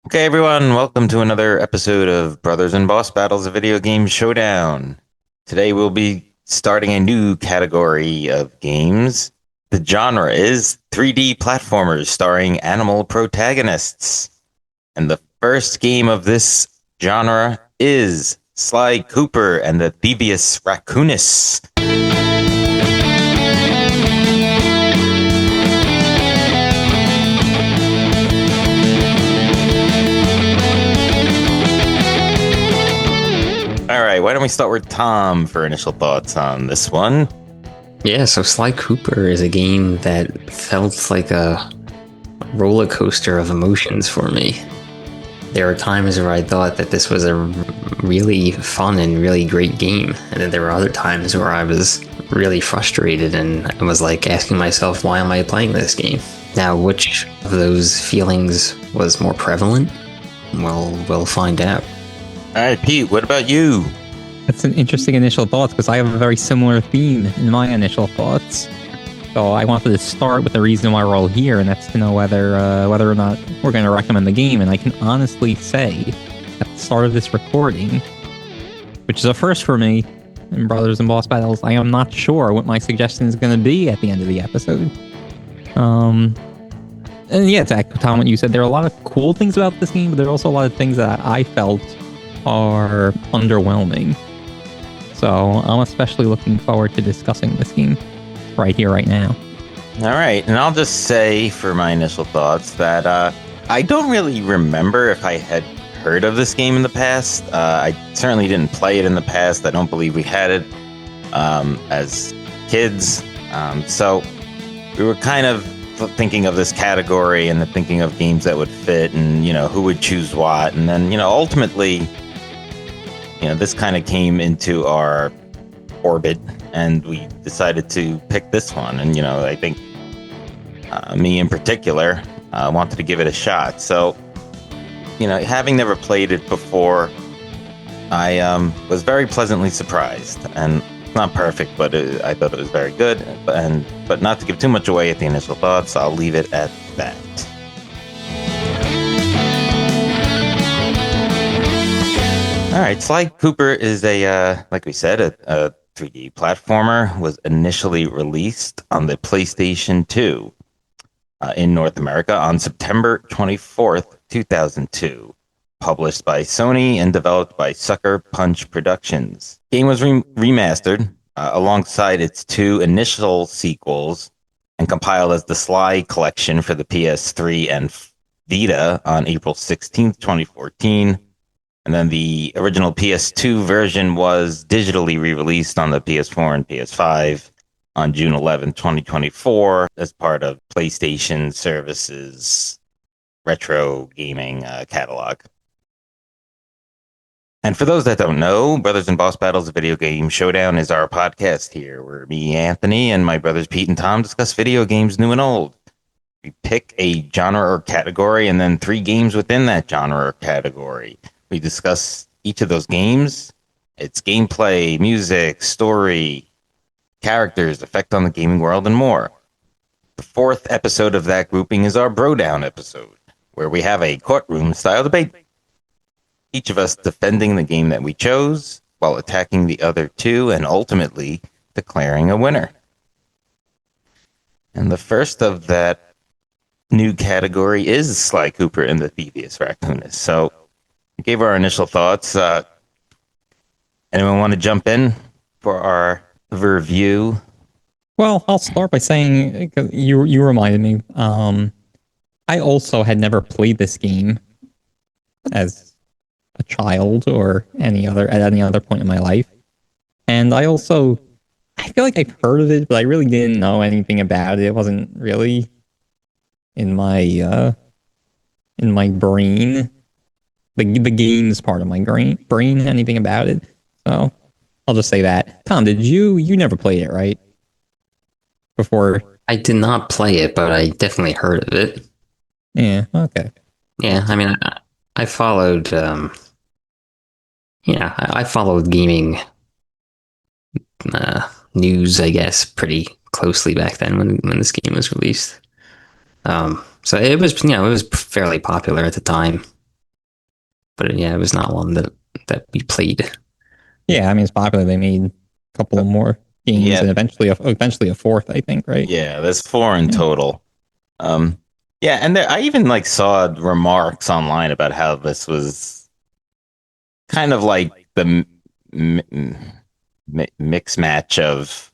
Okay, everyone, welcome to another episode of Brothers and Boss Battles, a video game showdown. Today we'll be starting a new category of games. The genre is 3D platformers starring animal protagonists. And the first game of this genre is Sly Cooper and the Thievius Raccoonus. All right, why don't we start with Tom for initial thoughts on this one? Yeah, so Sly Cooper is a game that felt like a roller coaster of emotions for me. There were times where I thought that this was a really fun and really great game, and then there were other times where I was really frustrated and I was like asking myself, why am I playing this game? Now, which of those feelings was more prevalent? Well, we'll find out. All right, Pete, what about you? That's an interesting initial thoughts because I have a very similar theme in my initial thoughts. So I wanted to start with the reason why we're all here, and that's to know whether or not we're going to recommend the game. And I can honestly say, at the start of this recording, which is a first for me in Brothers and Boss Battles, I am not sure what my suggestion is going to be at the end of the episode. And yeah, to echo Tom, what you said, there are a lot of cool things about this game, but there are also a lot of things that I felt are underwhelming. So I'm especially looking forward to discussing this game right here, right now. All right, and I'll just say for my initial thoughts that I don't really remember if I had heard of this game in the past. I certainly didn't play it in the past. I don't believe we had it as kids. So we were kind of thinking of this category and thinking of games that would fit and, who would choose what. And then, ultimately, this kind of came into our orbit and we decided to pick this one. And, I think me in particular wanted to give it a shot. So, having never played it before, I was very pleasantly surprised. And not perfect, but I thought it was very good. But not to give too much away at the initial thoughts, I'll leave it at that. All right, Sly Cooper is like we said, a 3D platformer. Was initially released on the PlayStation 2 in North America on September 24th, 2002. Published by Sony and developed by Sucker Punch Productions. Game was remastered alongside its two initial sequels and compiled as the Sly Collection for the PS3 and Vita on April 16th, 2014. And then the original PS2 version was digitally re-released on the PS4 and PS5 on June 11th, 2024 as part of PlayStation Services retro gaming catalog. And for those that don't know, Brothers and Boss Battles, a video game showdown, is our podcast here, where me, Anthony, and my brothers Pete and Tom discuss video games new and old. We pick a genre or category and then 3 games within that genre or category. We discuss each of those games, its gameplay, music, story, characters, effect on the gaming world, and more. The 4th episode of that grouping is our Bro Down episode, where we have a courtroom-style debate. Each of us defending the game that we chose while attacking the other 2 and ultimately declaring a winner. And the first of that new category is Sly Cooper and the Thievius Raccoonus. So we gave our initial thoughts. Anyone want to jump in for our review? Well, I'll start by saying, you reminded me, I also had never played this game as a child or at any other point in my life. And I feel like I've heard of it, but I really didn't know anything about it. It wasn't really in my brain. The games part of my brain, anything about it. So I'll just say that. Tom, you never played it, right? Before? I did not play it, but I definitely heard of it. Yeah, okay. Yeah, I mean, I followed, I followed gaming news, I guess, pretty closely back then when this game was released. So it was, it was fairly popular at the time. but yeah, it was not one that we played. Yeah, I mean it's popular. They made a couple more games Yeah. and eventually a fourth, I think, right? Yeah, there's 4 in Yeah. total. Yeah, and I even like saw remarks online about how this was kind of like the mix match of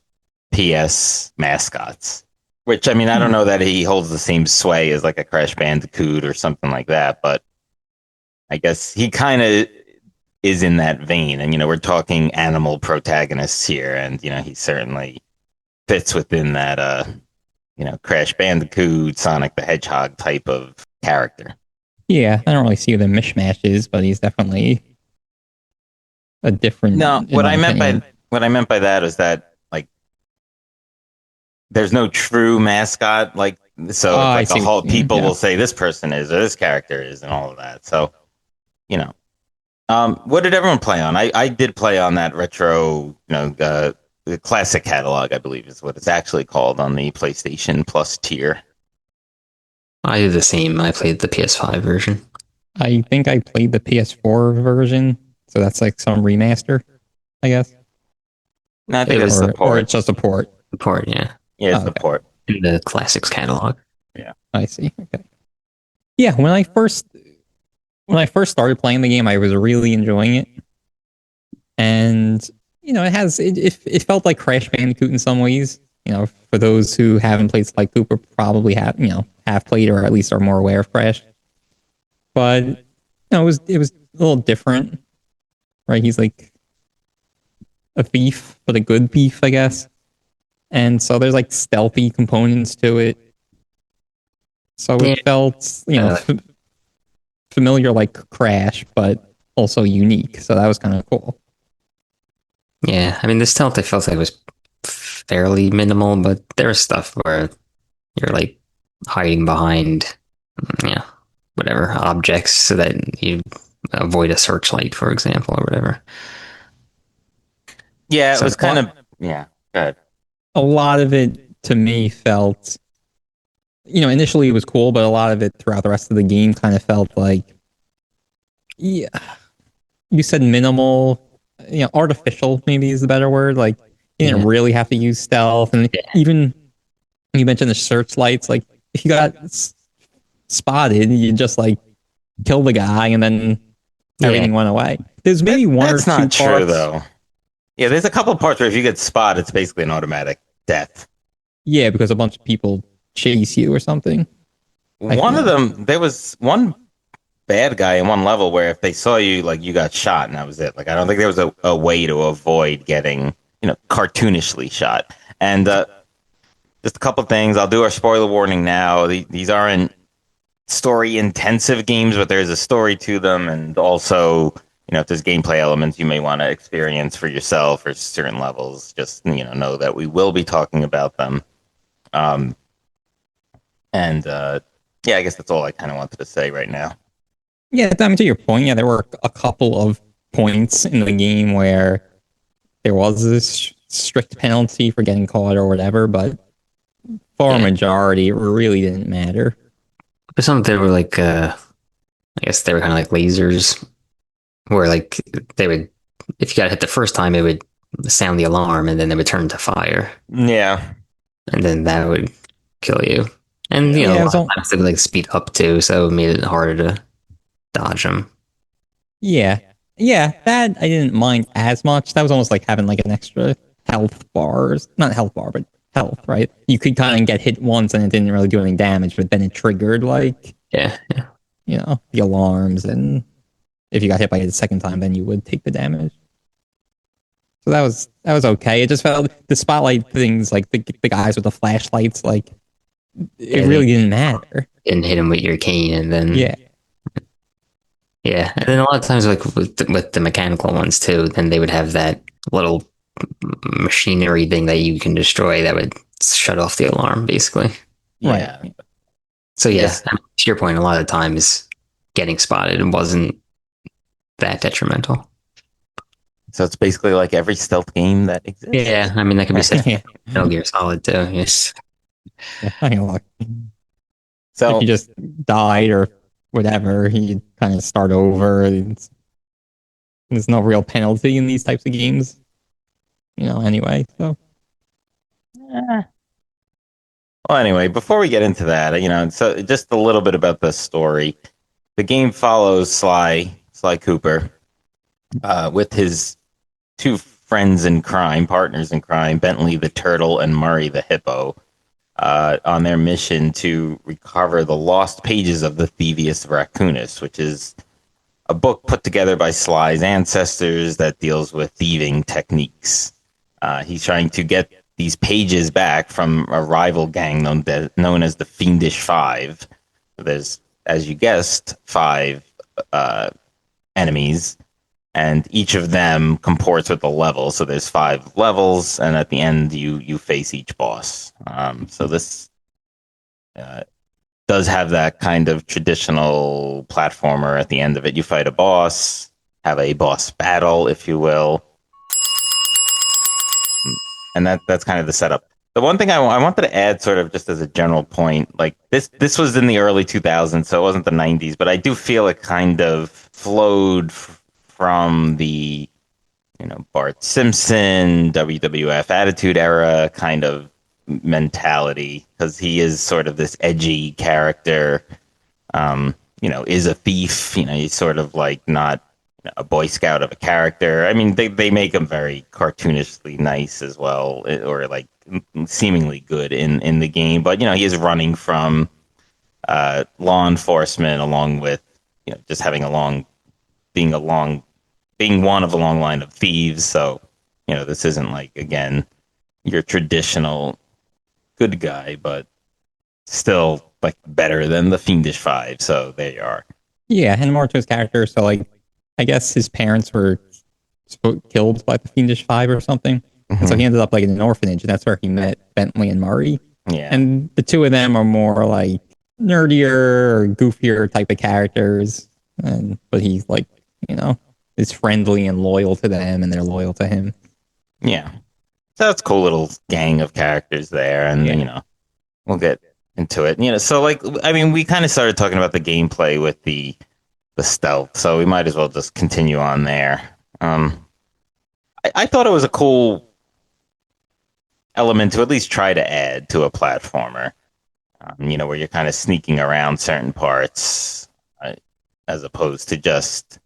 PS mascots. Which, I mean, I don't know that he holds the same sway as like a Crash Bandicoot or something like that, but I guess he kind of is in that vein. And, we're talking animal protagonists here, and, he certainly fits within that, Crash Bandicoot, Sonic the Hedgehog type of character. Yeah, I don't really see the mishmashes, but he's definitely a different. No, what I meant by that is that like there's no true mascot. Like so, like the whole people will say this person is or this character is and all of that. So, what did everyone play on? I did play on that retro, the classic catalog, I believe is what it's actually called on the PlayStation Plus tier. I did the same. I played the PS5 version. I think I played the PS4 version, so that's like some remaster, I guess. No, I think it's the port. Or it's just a port. The port, yeah. Yeah, it's the port. In the classics catalog. Yeah. I see. Okay. Yeah, when I first started playing the game, I was really enjoying it. And it felt like Crash Bandicoot in some ways. For those who haven't played Sly Cooper, probably have played or at least are more aware of Crash. But it was a little different, right? He's like a thief, but a good thief, I guess. And so there's like stealthy components to it. So it felt, familiar like Crash, but also unique. So that was kind of cool. Yeah, I mean, the stealth I felt like was fairly minimal, but there was stuff where you're like hiding behind, whatever objects so that you avoid a searchlight, for example, or whatever. Yeah, it was kind of good. A lot of it to me felt, initially it was cool, but a lot of it throughout the rest of the game kind of felt like, yeah, you said minimal, artificial maybe is the better word. Like you didn't really have to use stealth, and even you mentioned the searchlights. Like if you got spotted, you just like kill the guy, and then everything went away. There's maybe one or two parts. That's not true, though. Yeah, there's a couple parts where if you get spotted, it's basically an automatic death. Yeah, because a bunch of people chase you or something. One of them, there was one bad guy in one level where if they saw you, like you got shot, and that was it. Like I don't think there was a way to avoid getting, cartoonishly shot. And just a couple things. I'll do our spoiler warning now. These aren't story-intensive games, but there's a story to them, and also, if there's gameplay elements you may want to experience for yourself or certain levels, just know that we will be talking about them. I guess that's all I kind of wanted to say right now. Yeah, I mean, to your point, there were a couple of points in the game where there was this strict penalty for getting caught or whatever, but for a majority, it really didn't matter. But some they were like, I guess they were kind of like lasers, where like they would, if you got hit the first time, it would sound the alarm, and then they would turn to fire. Yeah, and then that would kill you. And a lot of times they would like speed up too, so it made it harder to dodge them. Yeah, that I didn't mind as much. That was almost like having like an extra health bar, not health bar, but health, right? You could kind of get hit once and it didn't really do any damage, but then it triggered like the alarms, and if you got hit by it the second time, then you would take the damage. So that was okay. It just felt the spotlight things, like the guys with the flashlights, like it really didn't matter. And hit him with your cane, and then and then a lot of times, like with the mechanical ones too, then they would have that little machinery thing that you can destroy that would shut off the alarm, basically. Yeah. Right. So to your point, a lot of times getting spotted wasn't that detrimental. So it's basically like every stealth game that exists. Yeah, I mean that could be said. Metal Gear Solid too. Yes. So if you just died or whatever. You kind of start over. There's no real penalty in these types of games, anyway. So, Well, anyway, before we get into that, so just a little bit about the story. The game follows Sly Cooper, with his two friends in crime, partners in crime, Bentley the turtle and Murray the hippo, on their mission to recover the lost pages of the Thievius Raccoonus, which is a book put together by Sly's ancestors that deals with thieving techniques. He's trying to get these pages back from a rival gang known as the Fiendish Five. There's, as you guessed, five enemies, and each of them comports with a level. So there's 5 levels, and at the end, you face each boss. So this does have that kind of traditional platformer. At the end of it, you fight a boss, have a boss battle, if you will. And that's kind of the setup. The one thing I wanted to add, sort of just as a general point, like this was in the early 2000s, so it wasn't the 90s, but I do feel it kind of flowed from the, Bart Simpson, WWF Attitude Era kind of mentality, because he is sort of this edgy character, is a thief, he's sort of like not a Boy Scout of a character. I mean, they make him very cartoonishly nice as well, or like seemingly good in the game. But he is running from law enforcement, along with just having being one of a long line of thieves. So this isn't like, again, your traditional good guy, but still like better than the Fiendish Five. So there you are. yeah, and more to his character. So, like, I guess his parents were killed by the Fiendish Five or something. And so he ended up like in an orphanage, and that's where he met Bentley and Murray. Yeah. And the two of them are more like nerdier or goofier type of characters. But he's like, is friendly and loyal to them, and they're loyal to him. Yeah. So that's a cool little gang of characters there. And, we'll get into it. So like, I mean, we kind of started talking about the gameplay with the stealth, so we might as well just continue on there. I thought it was a cool element to at least try to add to a platformer, where you're kind of sneaking around certain parts, as opposed to just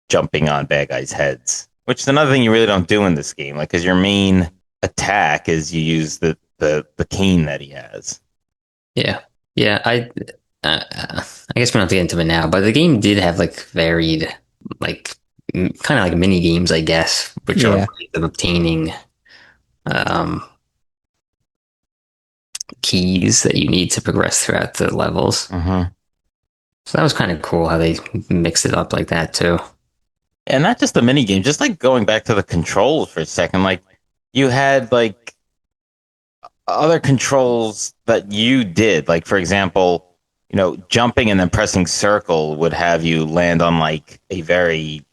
jumping on bad guys' heads, which is another thing you really don't do in this game, like, because your main attack is you use the cane that he has. Yeah. I guess we don't have to get into it now, but the game did have like varied, like kind of like mini games, I guess, which are ways of obtaining keys that you need to progress throughout the levels. So that was kind of cool how they mixed it up like that too. And not just the mini game, just like going back to the controls for a second, like you had like other controls that you did, like, for example, jumping and then pressing circle would have you land on like a very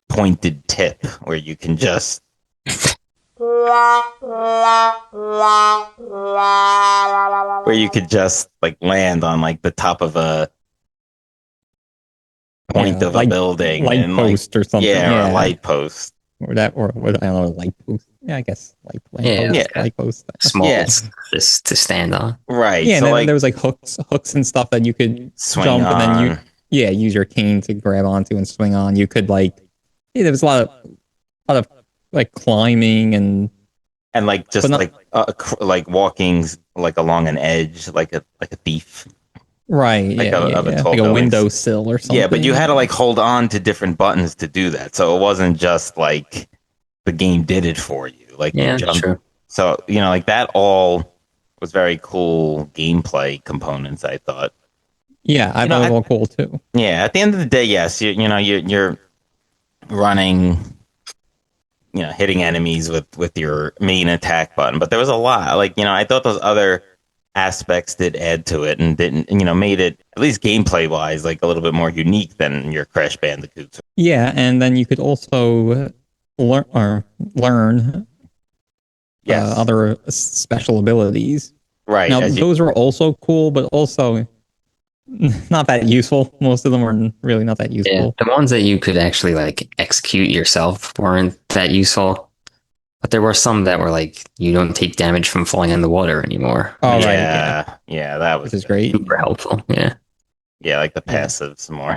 pointed tip where you can just like land on like the top of a point of a building, light post, like, or something. Or a light post, or what, I don't know, light post. Yeah, I guess light post. Small, just to stand on. Right. Yeah, so and then like, there was like hooks and stuff that you could swing jump on. And then use your cane to grab onto and swing on. You could there was a lot of like climbing and like just like walking like along an edge, like a thief. Right. Like like a windowsill or something. Yeah, but you had to like hold on to different buttons to do that. So it wasn't just like the game did it for you. Like, you jumped. True. So, like that all was very cool gameplay components, I thought. Yeah, I thought it was all cool too. Yeah, at the end of the day, yes, you're running, hitting enemies with your main attack button. But there was a lot. Like, I thought those other aspects did add to it and didn't, made it, at least gameplay wise, like a little bit more unique than your Crash Bandicoots. Yeah, and then you could also learn other special abilities. Right. Now, those were also cool, but also not that useful. Most of them were really not that Yeah, useful. the ones that you could actually like execute yourself weren't that useful. But there were some that were like you don't take damage from falling in the water anymore, Oh, which right, Yeah, that which was is good. great. super helpful. Yeah. Yeah, like the Yeah. passives more.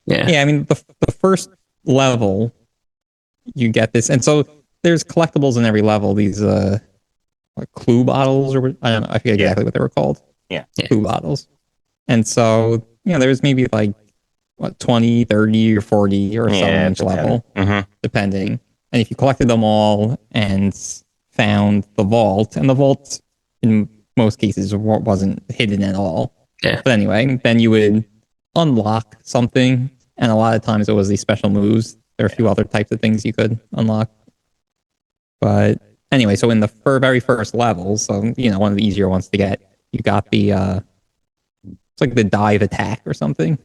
Yeah. Yeah, I mean, the first level, you get this. And so there's collectibles in every level. These like clue bottles, or I don't know, I forget Yeah. exactly what they were called. Yeah. Clue bottles. And so, there's maybe like, what, 20, 30, or 40 or so in Yeah, each level, Mm-hmm. depending. And if you collected them all and found the vault, and the vault in most cases wasn't hidden at all. Yeah. But anyway, then you would unlock something. And a lot of times it was these special moves. There are a few other types of things you could unlock. But anyway, so in the very first level, so, one of the easier ones to get, you got the, it's like the dive attack or something.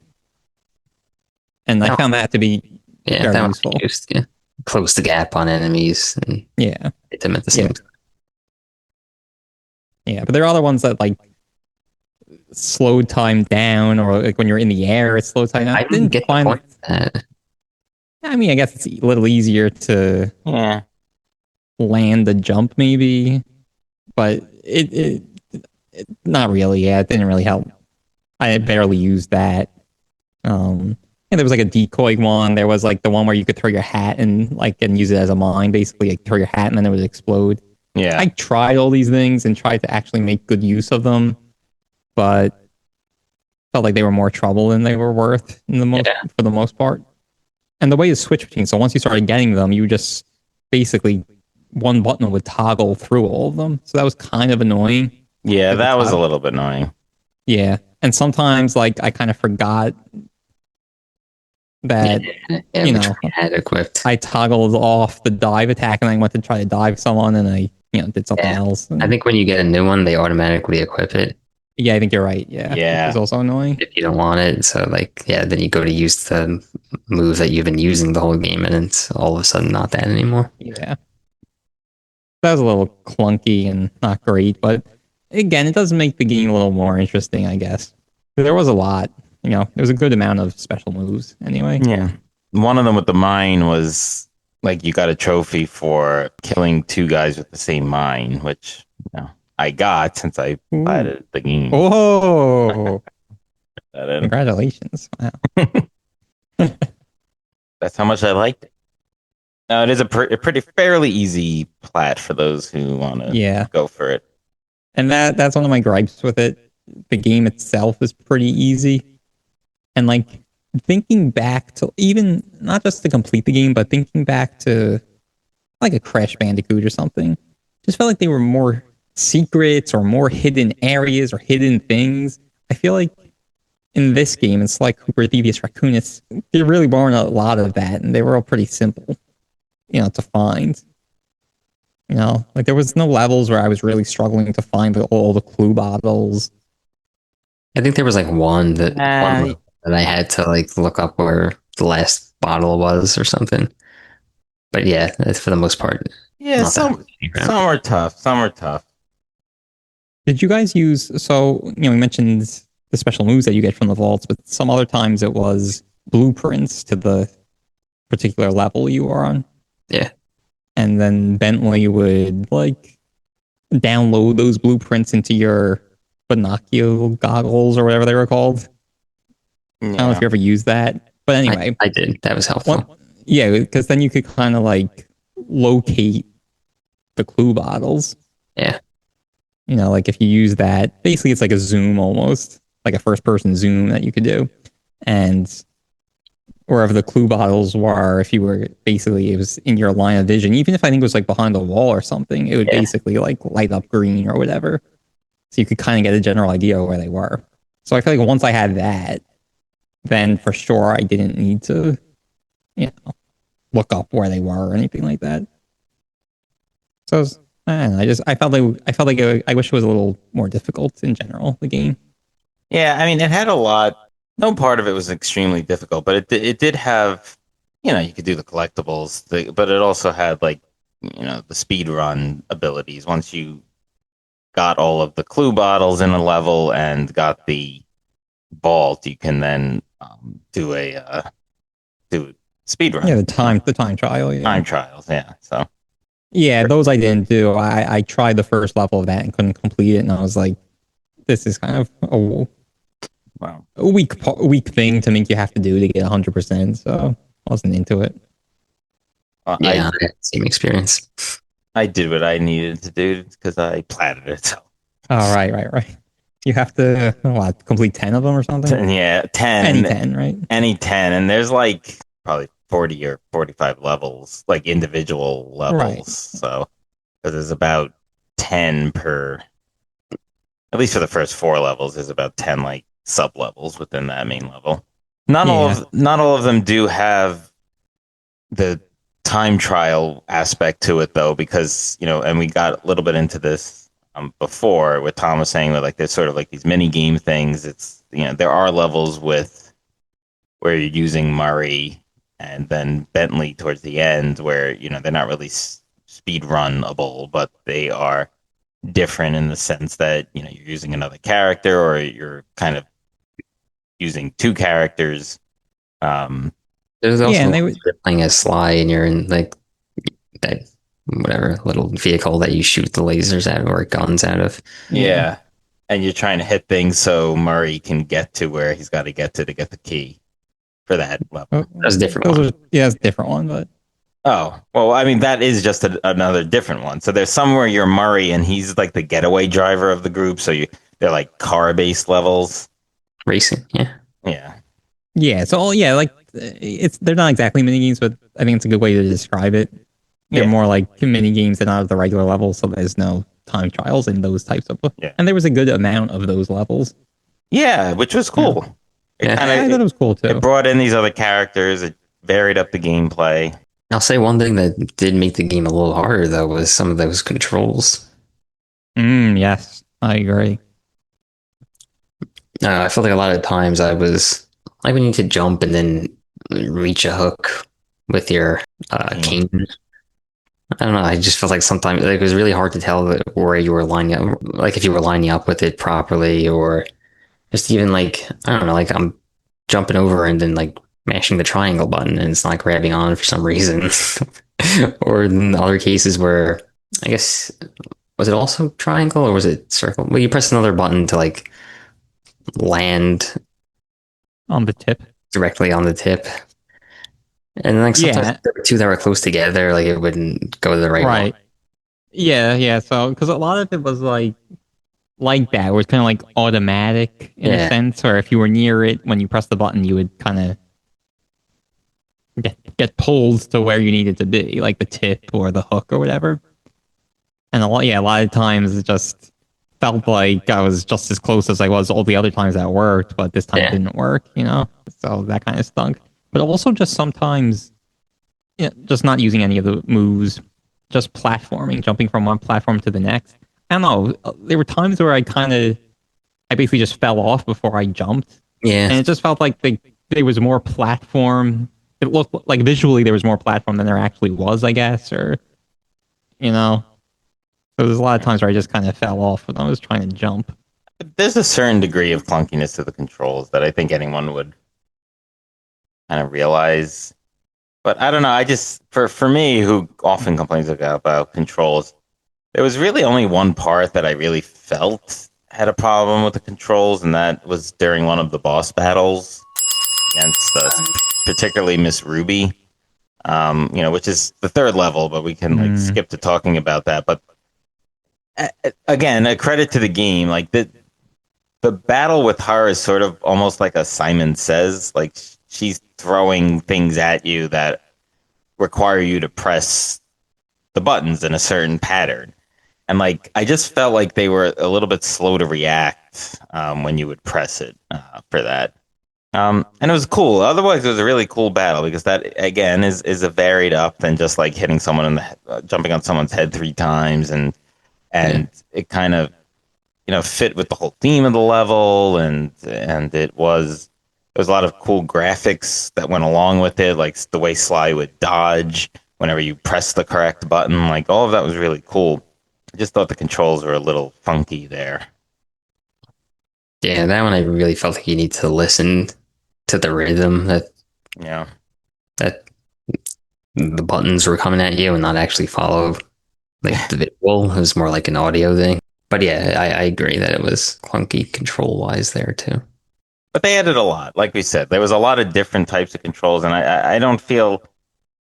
And I found that to be Yeah, very that useful. was used. Yeah. Close the gap on enemies and Yeah. hit them at the same time. Yeah, but there are other ones that like slow time down, or like when you're in the air, it slows time down. I didn't get the point of that. I mean, I guess it's a little easier to land the jump, maybe, but it not really. Yeah, it didn't really help. I barely used that. And there was like a decoy one. There was like the one where you could throw your hat and use it as a mine, basically. Like throw your hat and then it would explode. Yeah. I tried all these things and tried to actually make good use of them, but felt like they were more trouble than they were worth for the most part. And the way to switch between, so once you started getting them, you just basically one button would toggle through all of them. So that was kind of annoying. Yeah, that was a little bit annoying. Yeah. And sometimes like I kind of forgot that had equipped. I toggled off the dive attack and I went to try to dive someone and I did something else. I think when you get a new one, they automatically equip it. Yeah, I think you're right. Yeah. Yeah. It's also annoying. If you don't want it. So then you go to use the move that you've been using the whole game and it's all of a sudden not that anymore. Yeah. That was a little clunky and not great, but again, it does make the game a little more interesting, I guess. There was a lot. There was a good amount of special moves anyway. Yeah. One of them with the mine was like you got a trophy for killing two guys with the same mine, which I got since I played the game. Oh, congratulations. Wow. That's how much I liked it. Now, it is a pretty fairly easy plat for those who want to go for it. And that's one of my gripes with it. The game itself is pretty easy. And like thinking back to even not just to complete the game, but thinking back to like a Crash Bandicoot or something, just felt like they were more secrets or more hidden areas or hidden things. I feel like in this game, in Sly Cooper, Thievius Raccoonus, there really weren't a lot of that, and they were all pretty simple, to find. Like there was no levels where I was really struggling to find all the clue bottles. I think there was like one that I had to like look up where the last bottle was or something. But yeah, that's for the most part. Yeah, some are tough. Some are tough. Did you guys use, we mentioned the special moves that you get from the vaults, but some other times it was blueprints to the particular level you are on. Yeah. And then Bentley would like download those blueprints into your binocular goggles or whatever they were called. I don't know if you ever used that, but anyway. I did. That was helpful. Yeah, because then you could kind of like locate the clue bottles. Yeah. Like if you use that, basically it's like a zoom almost, like a first person zoom that you could do. And wherever the clue bottles were, if you were basically, it was in your line of vision, even if I think it was like behind a wall or something, it would basically like light up green or whatever. So you could kind of get a general idea of where they were. So I feel like once I had that, then for sure I didn't need to, look up where they were or anything like that. So I felt like I wish it was a little more difficult in general, the game. Yeah, I mean, it had a lot. No part of it was extremely difficult, but it did have, you could do the collectibles, but it also had like, the speed run abilities. Once you got all of the clue bottles in a level and got the vault, you can then do a speed run. Yeah, the time trial. Yeah, Time trials. Yeah. So yeah, those I didn't do. I tried the first level of that and couldn't complete it, and I was like, this is kind of wow. a weak thing to make you have to do to get 100%. So I wasn't into it. Yeah, same experience. I did what I needed to do because I platted it. So Oh, right. You have to complete 10 of them or something. yeah, 10. Any 10, right? Any 10, and there's like probably 40 or 45 levels, like individual levels. Right. So there's about 10 per, at least for the first 4 levels, there's about 10 like sub levels within that main level. Not all of them do have the time trial aspect to it though, because and we got a little bit into this before, with Tom was saying that like there's sort of like these mini game things. It's there are levels with where you're using Murray and then Bentley towards the end, where they're not really speed runable, but they are different in the sense that you're using another character, or you're kind of using two characters. There's also and you're playing as Sly and you're in like that whatever little vehicle that you shoot the lasers out of or guns out of. Yeah. And you're trying to hit things so Murray can get to where he's got to get to get the key for that level. That's a different one. It's a different one, but oh, well, I mean, that is just another different one. So there's somewhere you're Murray and he's like the getaway driver of the group. So they're like car-based levels. Racing, yeah. Yeah. Yeah, so like they're not exactly mini games, but I think it's a good way to describe it. They're more like mini games than out of the regular levels, so there's no time trials in those types of. Yeah. And there was a good amount of those levels. Yeah, which was cool. I thought it was cool too. It brought in these other characters. It varied up the gameplay. I'll say one thing that did make the game a little harder though was some of those controls. Yes, I agree. I felt like a lot of times I was like, when you could jump and then reach a hook with your cane. I don't know. I just felt like sometimes like, it was really hard to tell where you were lining up, like if you were lining up with it properly, or just even like, I don't know, like I'm jumping over and then like mashing the triangle button and it's not grabbing on for some reason. Or in other cases where I guess, was it also triangle or was it circle? Well, you press another button to like land On the tip. Directly on the tip. And like sometimes there were two that were close together, like it wouldn't go to the right one. Yeah. So because a lot of it was like that, where it's kind of like automatic in a sense, or if you were near it when you press the button, you would kind of get pulled to where you needed to be, like the tip or the hook or whatever. And a lot of times it just felt like I was just as close as I was all the other times that worked, but this time it didn't work, So that kind of stunk. But also just sometimes, just not using any of the moves, just platforming, jumping from one platform to the next. I don't know. There were times where I basically just fell off before I jumped. Yeah. And it just felt like there was more platform. It looked like visually there was more platform than there actually was, I guess, or, So there's a lot of times where I just kind of fell off when I was trying to jump. There's a certain degree of clunkiness to the controls that I think anyone would kind of realize. But I don't know. I just, for me, who often complains about controls, there was really only one part that I really felt had a problem with the controls, and that was during one of the boss battles against particularly Miss Ruby, which is the third level, but we can skip to talking about that. But again, a credit to the game, like the battle with her is sort of almost like a Simon Says, like she's throwing things at you that require you to press the buttons in a certain pattern. And like, I just felt like they were a little bit slow to react when you would press it for that. And it was cool. Otherwise, it was a really cool battle because that, again, is a varied up than just like hitting someone in the jumping on someone's head 3 times, and it kind of fit with the whole theme of the level, and there was a lot of cool graphics that went along with it, like the way Sly would dodge whenever you press the correct button. Like all of that was really cool. I just thought the controls were a little funky there. Yeah, that one I really felt like you need to listen to the rhythm Yeah. that the buttons were coming at you and not actually follow like the visual. It was more like an audio thing. But yeah, I agree that it was clunky control wise there too. But they added a lot. Like we said, there was a lot of different types of controls, and I don't feel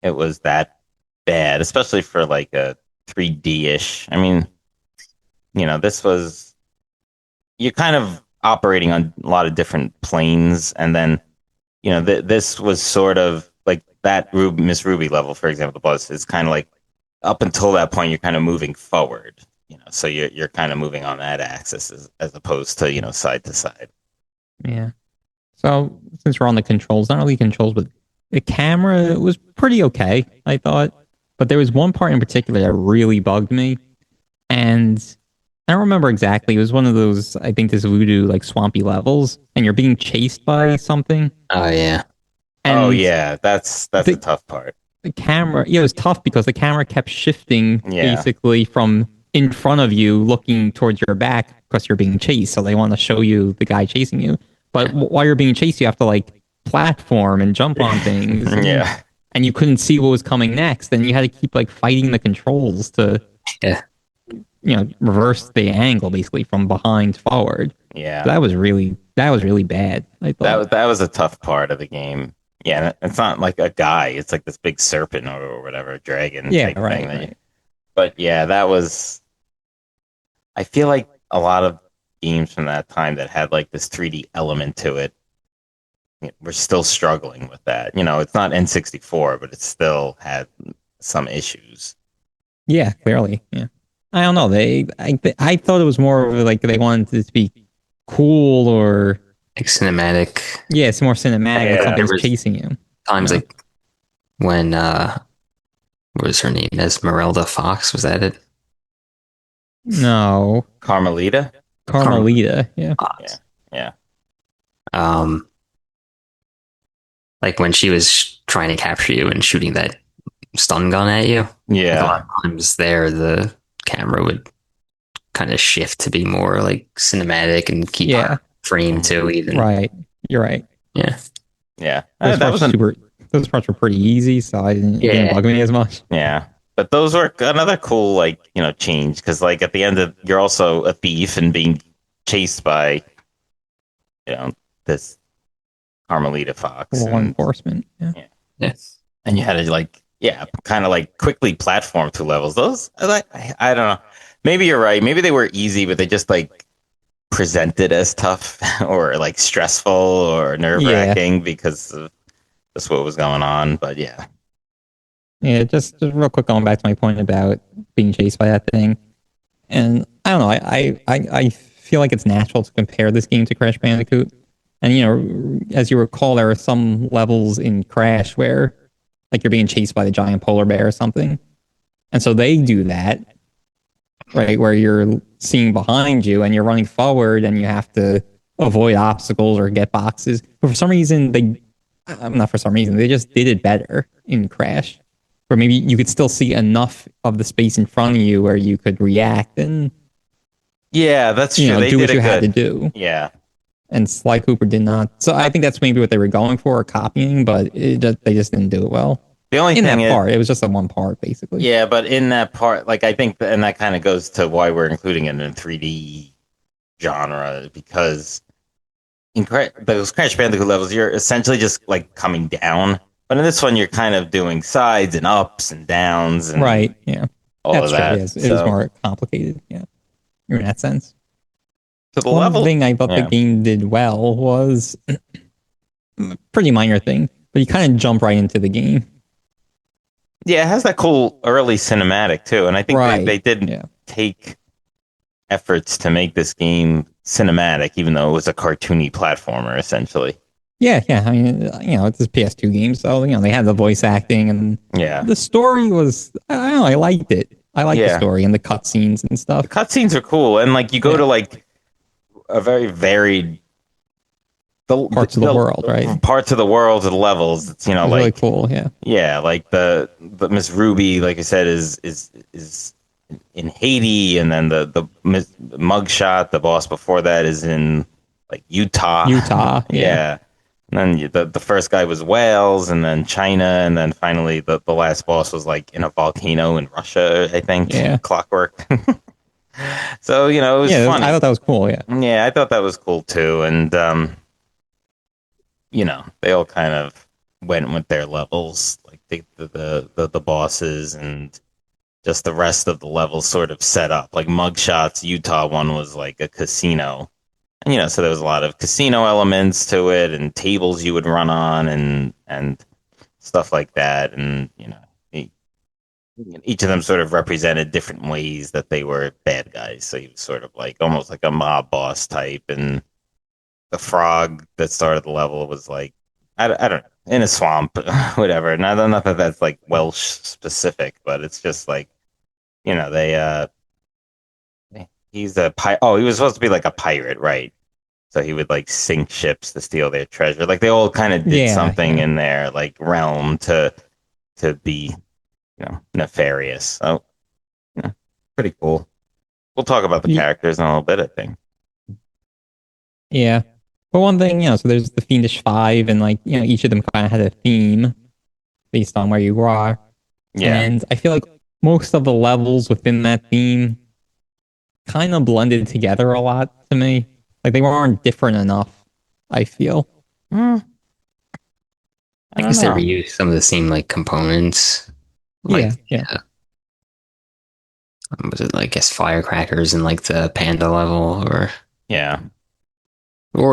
it was that bad, especially for like a 3D-ish. I mean, this was you're kind of operating on a lot of different planes, and then this was sort of like that Miss Ruby level, for example, is kind of like up until that point you're kind of moving forward, so you're kind of moving on that axis as opposed to side to side. Yeah. So since we're on the controls, not really controls, but the camera was pretty okay, I thought. But there was one part in particular that really bugged me, and I don't remember exactly. It was one of those, I think, this voodoo like swampy levels, and you're being chased by something. Oh yeah. And oh yeah, that's the tough part. The camera, yeah, it was tough because the camera kept shifting Yeah. basically from in front of you, looking towards your back because you're being chased. So they want to show you the guy chasing you. But while you're being chased, you have to like platform and jump on things. Yeah. And you couldn't see what was coming next. And you had to keep like fighting the controls to, Yeah. reverse the angle basically from behind forward. Yeah. So that was really bad. I thought That was a tough part of the game. Yeah, it's not like a guy; it's like this big serpent or whatever, a dragon. Yeah, type right. thing Right. But yeah, that was. I feel like a lot of games from that time that had like this 3D element to it, we're still struggling with that. It's not N64, but it still had some issues. Yeah, clearly. Yeah. I don't know. I thought it was more of like they wanted it to be cool or Like cinematic yeah, it's more cinematic. Yeah. Like something's There was- chasing you. times, Yeah. like when what was her name? Esmeralda Fox, was that it? No, Carmelita. Carmelita. Yeah. Fox. Yeah. Um, like when she was trying to capture you and shooting that stun gun at you. Like a Yeah. lot of times there, the camera would kind of shift to be more like cinematic and keep Yeah. frame too. Even Right. You're right. yeah, Yeah. Those That parts, was those parts were pretty easy, so it didn't Yeah. bug me as much. Yeah. But those were another cool, like, change. Because, like, at the end of, you're also a thief and being chased by, this Carmelita Fox. Law enforcement. Yeah. yes, And you had to, like, kind of like quickly platform through levels. Those, like, I don't know. Maybe you're right. Maybe they were easy, but they just, like, presented as tough or, like, stressful or nerve wracking because of just what was going on. But yeah. Yeah, just real quick, going back to my point about being chased by that thing, and I don't know, I feel like it's natural to compare this game to Crash Bandicoot, and as you recall, there are some levels in Crash where, like, you're being chased by the giant polar bear or something, and so they do that, right, where you're seeing behind you and you're running forward and you have to avoid obstacles or get boxes, but for some reason not for some reason, they just did it better in Crash. Or maybe you could still see enough of the space in front of you where you could react and Yeah, that's true. They do did what it you had to good. do. Yeah. And Sly Cooper did not. So I think that's maybe what they were going for or copying, but they just didn't do it well. The only In thing that is, part, it was just a one part basically. yeah, but in that part, like, I think, and that kind of goes to why we're including it in 3D genre, because in those Crash Bandicoot levels, you're essentially just like coming down. But in this one, you're kind of doing sides and ups and downs and Right. Yeah. all That's of that. true. Yes. It was more complicated. Yeah. In that sense. So the One level, thing I thought the yeah. game did well was pretty minor thing, but you kind of jump right into the game. Yeah, it has that cool early cinematic too, and I think Right. they did Yeah. take efforts to make this game cinematic, even though it was a cartoony platformer essentially. Yeah, yeah. I mean, it's a PS2 game, so they had the voice acting and Yeah, the story was. I don't know. I liked it. I liked the Yeah. story and the cutscenes and stuff. the cutscenes are cool, and like you go Yeah. to like a very varied Parts of the world, right? Parts of the world, of the levels. It's It was like really cool. Yeah, yeah, like the Miss Ruby, like I said, is in Haiti, and then the mugshot, the boss before that, is in like Utah. Utah, Yeah. And then the first guy was Wales, and then China, and then finally the last boss was like in a volcano in Russia, I think. Yeah. Clockwork. So, it was Yeah, funny. I thought that was cool. Yeah. Yeah, I thought that was cool too. And, they all kind of went with their levels, like the bosses and just the rest of the levels sort of set up. Like Mugshots, Utah one was like a casino. And, so there was a lot of casino elements to it and tables you would run on and stuff like that. And, each of them sort of represented different ways that they were bad guys. So he was sort of like almost like a mob boss type. And the frog that started the level was like, I don't know, in a swamp, whatever. Not that that's like Welsh specific, but it's just like, they, he's a pirate. Oh, he was supposed to be like a pirate, right? So he would like sink ships to steal their treasure. Like they all kind of did something in their like realm to be, nefarious. So, pretty cool. We'll talk about the characters in a little bit, I think. Yeah. But one thing, so there's the Fiendish Five, and like, each of them kind of had a theme based on where you are. Yeah. And I feel like most of the levels within that theme kind of blended together a lot to me. Like they weren't different enough, I feel. I guess they reused some of the same like components. Like, yeah. Was it like, I guess, firecrackers in like the panda level, or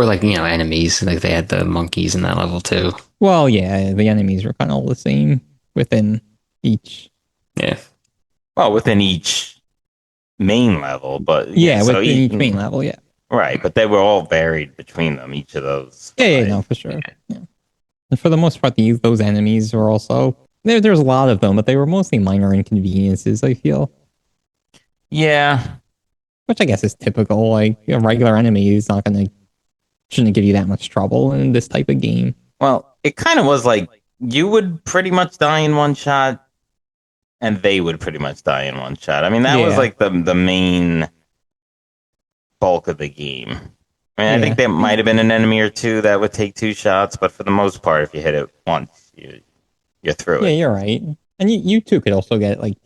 like enemies? Like they had the monkeys in that level too. Well, yeah, the enemies were kind of all the same within each. Yeah. Well, within each main level, but within each main level, yeah. Right, but they were all varied between them. Each of those. Yeah, no, for sure. Yeah. And for the most part, those enemies were also there's a lot of them, but they were mostly minor inconveniences, I feel. Yeah. Which I guess is typical. Like a regular enemy is shouldn't give you that much trouble in this type of game. Well, it kind of was like you would pretty much die in one shot, and they would pretty much die in one shot. I mean, that was like the main bulk of the game. I mean, I think there might have been an enemy or two that would take 2 shots, but for the most part, if you hit it once, you're through it. Yeah, you're right. And you too could also get like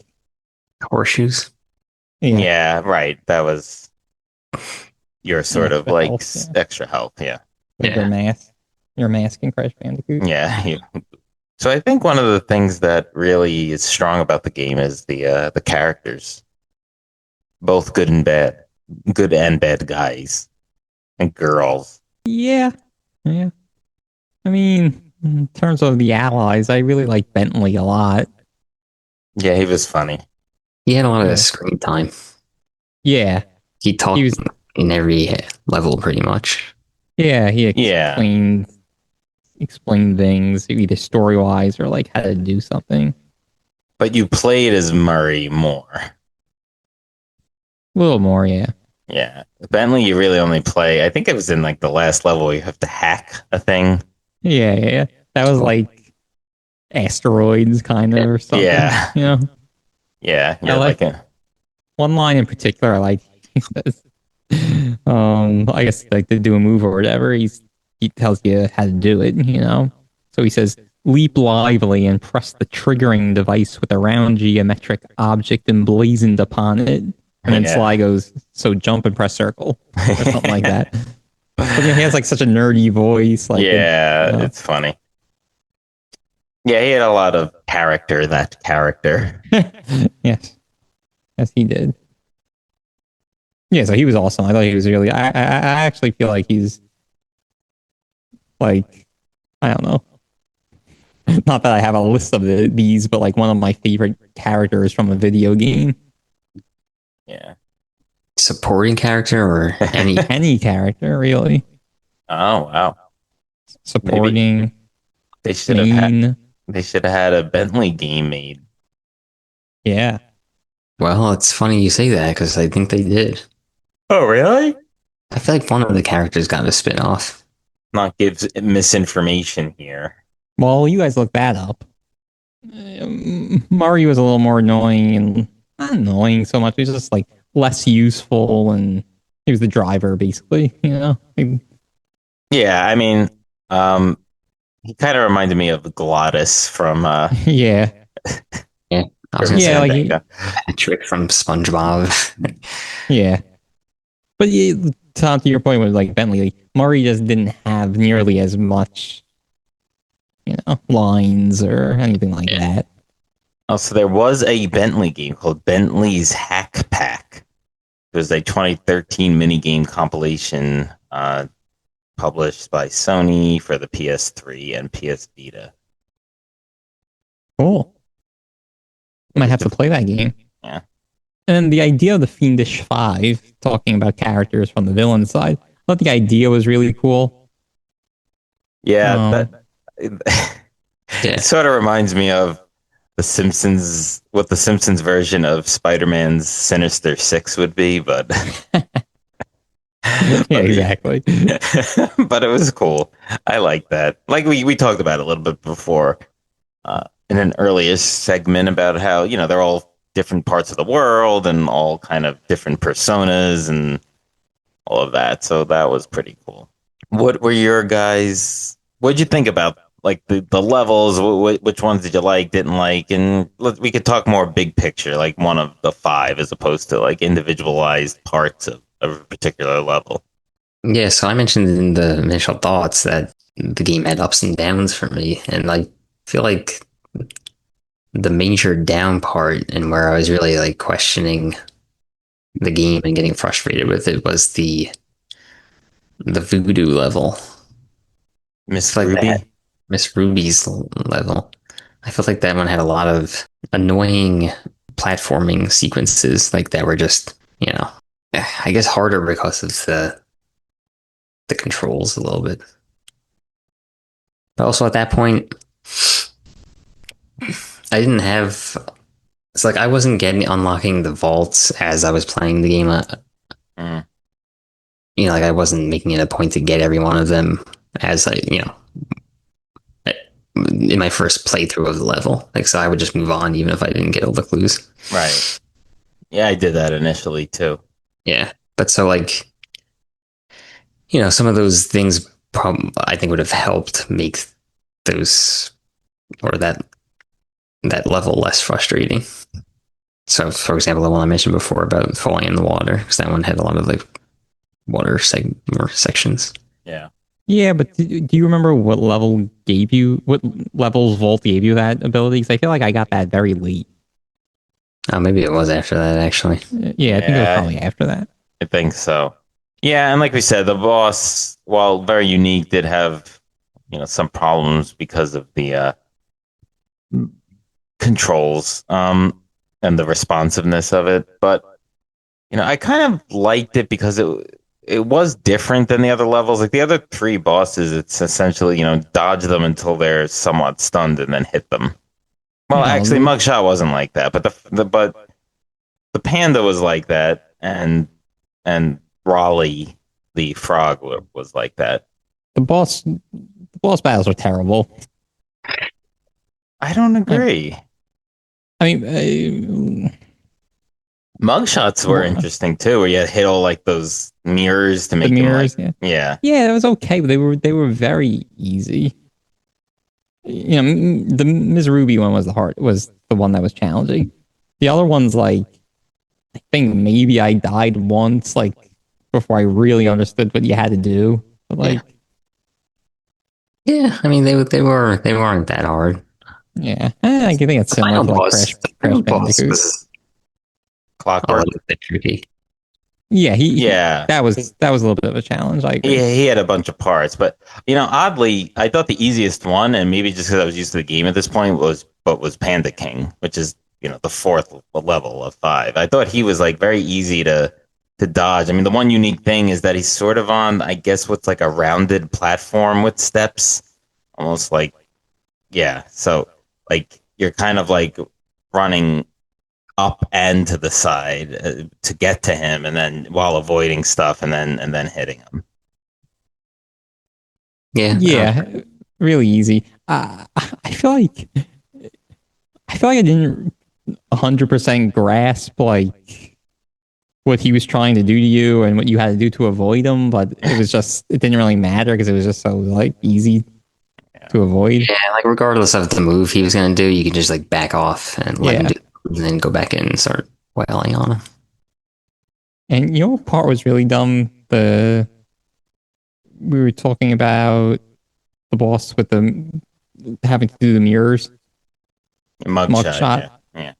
horseshoes. Yeah, right. That was your sort of like extra health. Yeah. Like your mask in Crash Bandicoot. Yeah. So I think one of the things that really is strong about the game is the characters, both good and bad guys and girls. Yeah. I mean, in terms of the allies, I really like Bentley a lot. Yeah, he was funny. He had a lot of screen time. Yeah. He talked in every level pretty much. Yeah, he explained things either story-wise or like how to do something. But you played as Murray more. A little more, yeah. Yeah. Bentley, you really only play, I think it was in like the last level you have to hack a thing. Yeah. That was like asteroids kind of or something. Yeah. Yeah, I like it. One line in particular I like, he says, I guess like to do a move or whatever, he tells you how to do it, So he says, leap lively and press the triggering device with a round geometric object emblazoned upon it. And then Sly goes, so jump and press circle or something like that. But he has like such a nerdy voice. Like it's funny. Yeah, he had a lot of character, that character. Yes, he did. Yeah, so he was awesome. I thought he was really... I actually feel like he's... like, I don't know. Not that I have a list of these, but like one of my favorite characters from a video game. Yeah. Supporting character or any... any character, really. Oh, wow. Supporting... Maybe they should have had a Bentley game made. Yeah. Well, it's funny you say that because I think they did. Oh, really? I feel like one of the characters got a spin-off. Not gives misinformation here. Well, you guys look that up. Murray was a little more annoying, and not annoying so much. He was just like less useful, and he was the driver, basically. Yeah, I mean, um, he kind of reminded me of Glottis from Yeah, Yeah, I was from gonna yeah, say like Fandango. Patrick from SpongeBob. yeah. But yeah, Tom, to your point with like Bentley, like, Murray just didn't have nearly as much, lines or anything like Yeah. that. Also, there was a Bentley game called Bentley's Hack Pack. It was a 2013 minigame compilation published by Sony for the PS3 and PS Vita. Cool. It Might was have to just, play that game. yeah, And the idea of the Fiendish Five, talking about characters from the villain side, I thought the idea was really cool. yeah. Um, That it, it Yeah. sort of reminds me of the Simpsons, what the Simpsons version of Spider-Man's Sinister Six would be, but yeah, but exactly. but it was cool. I like that. Like we talked about it a little bit before in an earlier segment about how they're all different parts of the world and all kind of different personas and all of that. So that was pretty cool. What were your guys? What'd you think about like the levels? Which ones did you like, didn't like? And we could talk more big picture, like one of the five, as opposed to like individualized parts of a particular level. Yeah, so I mentioned in the initial thoughts that the game had ups and downs for me, and I feel like the major down part and where I was really like questioning the game and getting frustrated with it was the voodoo level. I Miss feel like that Ruby. Miss Ruby's level. I feel like that one had a lot of annoying platforming sequences like that were just, I guess harder because of the controls a little bit. But also at that point, I didn't have. It's like I wasn't getting unlocking the vaults as I was playing the game. Mm. Like I wasn't making it a point to get every one of them as in my first playthrough of the level. Like so, I would just move on even if I didn't get all the clues. Right. Yeah, I did that initially too. Yeah, but so like some of those things I think would have helped make those or that level less frustrating. So, for example, the one I mentioned before about falling in the water, because that one had a lot of like water or sections. Yeah. Yeah, but do you remember what levels Vault gave you that ability? Because I feel like I got that very late. Oh, maybe it was after that actually. Yeah, I think it was Yeah, probably after that. I think so. Yeah, and like we said, the boss, while very unique, did have some problems because of the controls and the responsiveness of it. But I kind of liked it because it was different than the other levels. Like the other three bosses, it's essentially dodge them until they're somewhat stunned and then hit them. Well, No, actually, Mugshot wasn't like that, but the panda was like that, and Raleigh the frog was like that. the boss battles are terrible. I don't I, agree. I mean, Mugshots were interesting too, where you hit all like those mirrors to the make them like, mirrors, yeah, yeah, yeah, that was okay, but they were very easy. The Ms. Ruby one was the one that was challenging. The other ones, like, I think maybe I died once, like before I really understood what you had to do. But like, Yeah, I mean they weren't that hard. yeah, I think it's similar to like The Crash final boss Bandicoot. was a Clockwork. little bit tricky. Yeah, Yeah, that was a little bit of a challenge. I agree. he had a bunch of parts, but oddly, I thought the easiest one, and maybe just because I was used to the game at this point, was Panda King, which is the fourth level of five. I thought he was like very easy to dodge. I mean, the one unique thing is that he's sort of on, I guess, what's like a rounded platform with steps, almost like, yeah. So like you're kind of like running up and to the side to get to him, and then while avoiding stuff, and then hitting him. Yeah, Yeah, really easy. I feel like I didn't 100% grasp like what he was trying to do to you and what you had to do to avoid him, but it didn't really matter because it was just so like easy to avoid. Yeah, like regardless of the move he was going to do, you can just like back off and let him do it, and then go back in and start wailing on him. And you know what part was really dumb? We were talking about the boss with having to do the mirrors. Mugshot. Yeah.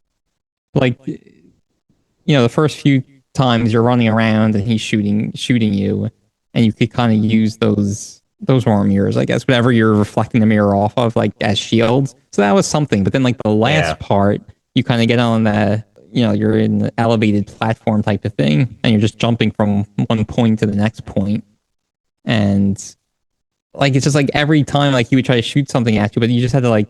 Like, the first few times you're running around and he's shooting you, and you could kind of use those were mirrors, I guess, whatever you're reflecting the mirror off of, like as shields. So that was something. But then like the last part, you kind of get on the, you're in the elevated platform type of thing, and you're just jumping from one point to the next point. And like, it's just like every time like he would try to shoot something at you, but you just had to like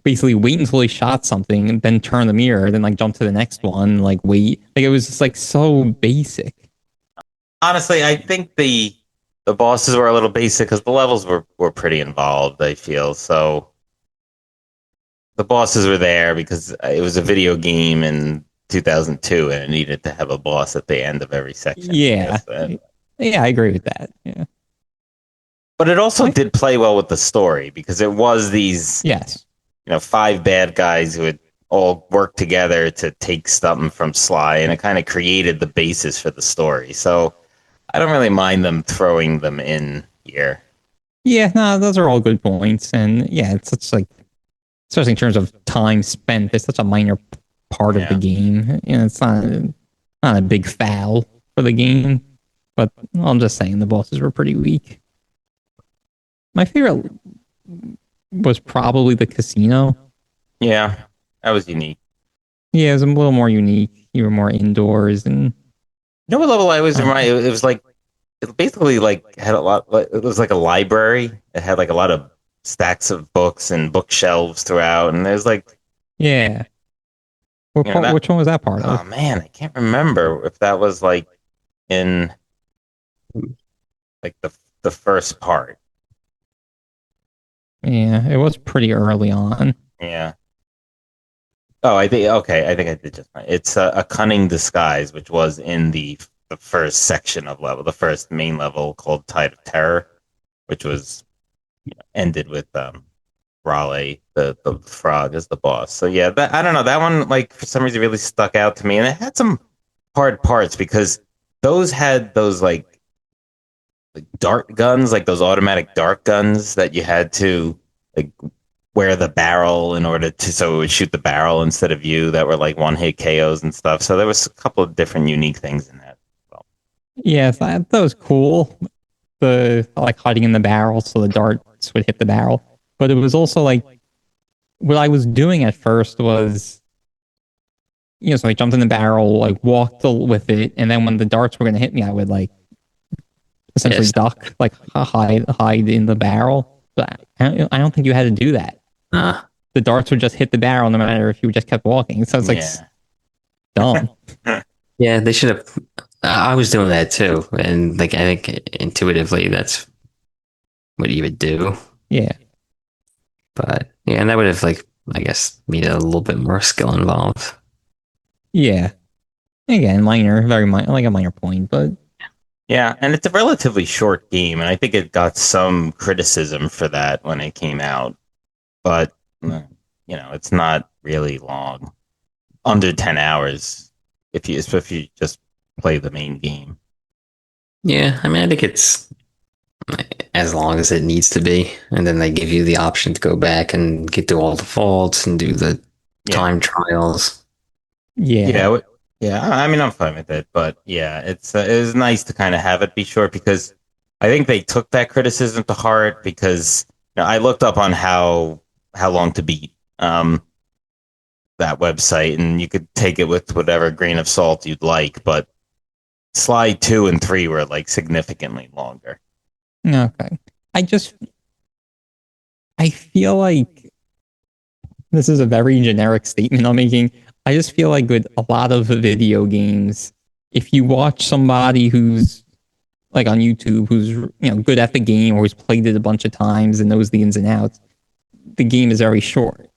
basically wait until he shot something and then turn the mirror, then like jump to the next one, like wait. Like it was just like so basic. Honestly, I think the bosses were a little basic because the levels were pretty involved, I feel. So the bosses were there because it was a video game in 2002 and it needed to have a boss at the end of every section. Yeah. Yeah, I agree with that. Yeah. But it also did play well with the story because it was these 5 bad guys who had all worked together to take something from Sly, and it kind of created the basis for the story. So I don't really mind them throwing them in here. Yeah, no, those are all good points. And yeah, it's such like, especially in terms of time spent, it's such a minor part of the game. It's not a big foul for the game. But I'm just saying the bosses were pretty weak. My favorite was probably the casino. Yeah, that was unique. Yeah, it was a little more unique. You were more indoors, and you know what level I was in? Right, it was like it basically like had a lot. It was like a library. It had like a lot of stacks of books and bookshelves throughout, and there's like which one was that part of? Oh man, I can't remember if that was like in like the first part. Yeah, it was pretty early on. Yeah. Oh, I think I did just fine. It's a cunning disguise, which was in the first section of level, the first main level called Tide of Terror, which was ended with Raleigh, the frog, as the boss. So yeah, I don't know, that one like for some reason really stuck out to me, and it had some hard parts because those had those like dart guns, like those automatic dart guns that you had to like wear the barrel in order to so it would shoot the barrel instead of you, that were like one hit KOs and stuff. So there was a couple of different unique things in that. Well, yeah, that was cool. The like hiding in the barrel so the darts would hit the barrel. But it was also like what I was doing at first was so I jumped in the barrel, like walked with it, and then when the darts were gonna hit me, I would like essentially duck, like hide in the barrel. But I don't think you had to do that. The darts would just hit the barrel no matter if you just kept walking. So it's like dumb. Yeah, they should have. I was doing that too, and like I think intuitively that's what you would do. Yeah, but yeah, and that would have like I guess made a little bit more skill involved. Yeah, again, very minor, like a minor point, but. Yeah, and it's a relatively short game, and I think it got some criticism for that when it came out. But, it's not really long. Under 10 hours, if you just play the main game. Yeah, I mean, I think it's as long as it needs to be, and then they give you the option to go back and get through all the faults and do the time trials. Yeah. Yeah, I mean, I'm fine with it, but yeah, it was nice to kind of have it be short because I think they took that criticism to heart because I looked up on how long to beat that website, and you could take it with whatever grain of salt you'd like, but Sly 2 and 3 were like significantly longer. Okay. I feel like this is a very generic statement I'm making. I just feel like with a lot of video games, if you watch somebody who's like on YouTube, who's good at the game or who's played it a bunch of times and knows the ins and outs, the game is very short.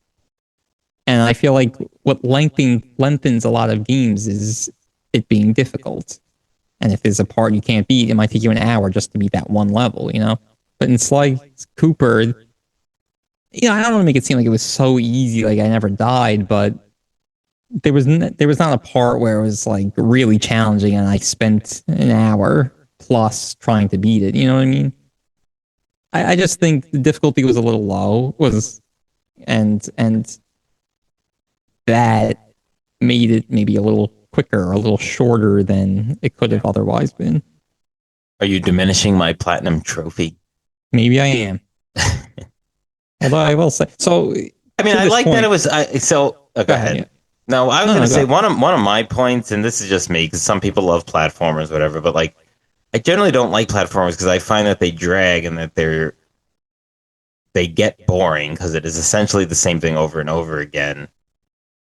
And I feel like what lengthens a lot of games is it being difficult. And if there's a part you can't beat, it might take you an hour just to beat that one level, you know? But in Sly Cooper, you know, I don't want to make it seem like it was so easy, like I never died, but there was not a part where it was like really challenging and I spent an hour plus trying to beat it. You know what I mean? I just think the difficulty was a little low, and that made it maybe a little quicker or a little shorter than it could have otherwise been. Are you diminishing my platinum trophy? Maybe I am. Although I will say, so I mean, I like that it was. Go ahead. Yeah. No, I was going to say one of my points, and this is just me because some people love platformers, whatever. But like, I generally don't like platformers because I find that they drag and that they get boring because it is essentially the same thing over and over again.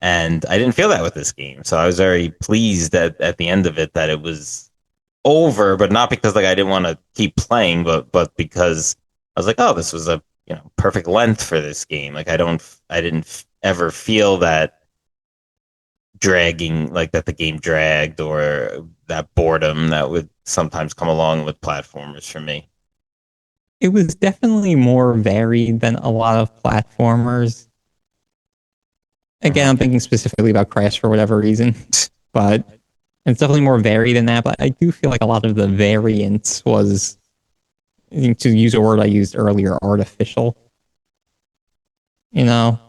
And I didn't feel that with this game, so I was very pleased that at the end of it that it was over, but not because like I didn't want to keep playing, but because I was like, oh, this was a perfect length for this game. Like I didn't ever feel that dragging, like that the game dragged or that boredom that would sometimes come along with platformers for me. It was definitely more varied than a lot of platformers. Again, I'm thinking specifically about Crash for whatever reason, but it's definitely more varied than that. But I do feel like a lot of the variance was, I think, to use a word I used earlier, artificial. You know,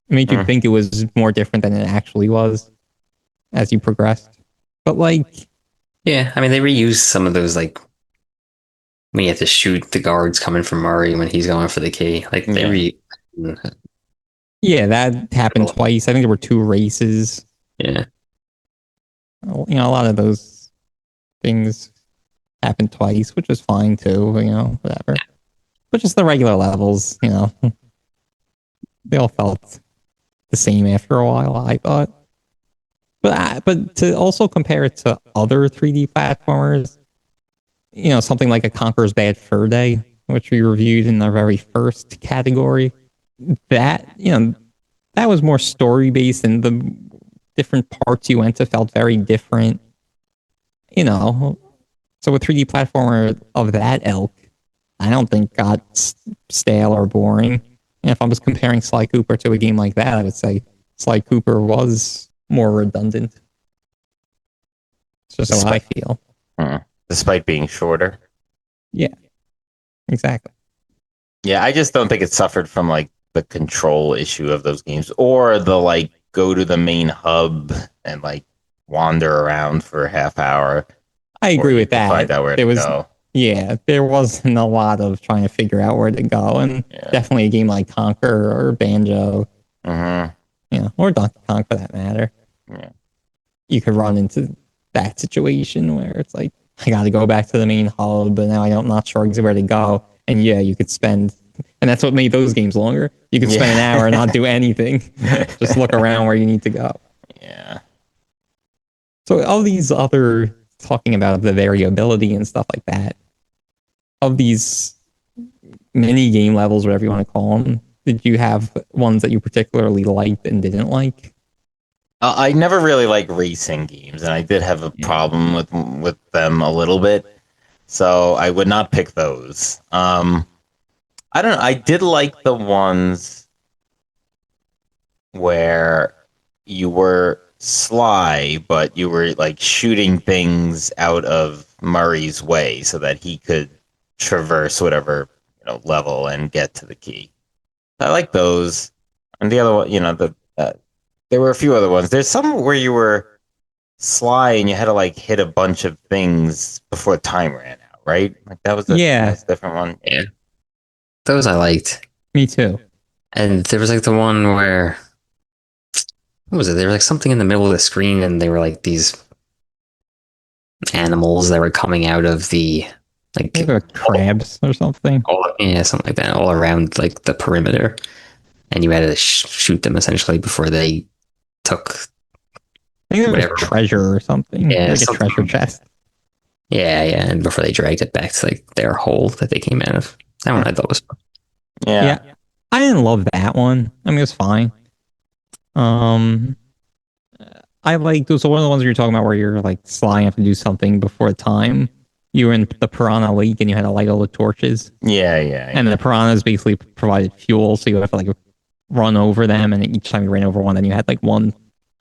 it made you think it was more different than it actually was as you progressed. But like, yeah, I mean, they reused some of those, like when you have to shoot the guards coming from Murray when he's going for the key. Like yeah, that happened twice. I think there were 2 races. Yeah. You know, a lot of those things happened twice, which was fine too, you know, whatever. But just the regular levels, you know, they all felt the same after a while, I thought. But to also compare it to other 3D platformers, you know, something like a Conker's Bad Fur Day, which we reviewed in the very first category, that, you know, that was more story based and the different parts you went to felt very different, you know. So a 3D platformer of that ilk, I don't think got stale or boring. And if I was comparing Sly Cooper to a game like that, I would say Sly Cooper was more redundant. It's just how I feel. Despite being shorter. Yeah, exactly. Yeah, I just don't think it suffered from like the control issue of those games or the like go to the main hub and like wander around for a half hour. I agree with that. Find out where to go. Yeah, there wasn't a lot of trying to figure out where to go, and definitely a game like Conker or Banjo, or Donkey Kong for that matter. Yeah. You could run into that situation where it's like, I got to go back to the main hub, but now I'm not sure exactly where to go. And yeah, you could spend, and that's what made those games longer. You could spend an hour and not do anything, just look around where you need to go. Yeah. So all these other, talking about the variability and stuff like that, of these mini game levels, whatever you want to call them, did you have ones that you particularly liked and didn't like? I never really liked racing games, and I did have a problem with them a little bit. So I would not pick those. I don't know. I did like the ones where you were Sly, but you were like shooting things out of Murray's way so that he could traverse whatever level and get to the key. I like those. And the other one, there were a few other ones. There's some where you were Sly and you had to like hit a bunch of things before time ran out, right? Like that was a different one. Yeah. Those I liked. Me too. And there was like the one where, what was it? There was like something in the middle of the screen and they were like these animals that were coming out of the like crabs or something. Something like that, all around like the perimeter. And you had to shoot them essentially before they took whatever treasure or something. Yeah, like a treasure chest. Yeah, and before they dragged it back to like their hole that they came out of. That one I thought was fun. Yeah. I didn't love that one. I mean, it was fine. I I like those are one of the ones you're talking about where you're like Sly have to do something before time. You were in the piranha lake and you had to light all the torches. Yeah. And the piranhas basically provided fuel, so you have to like run over them, and each time you ran over one, then you had like one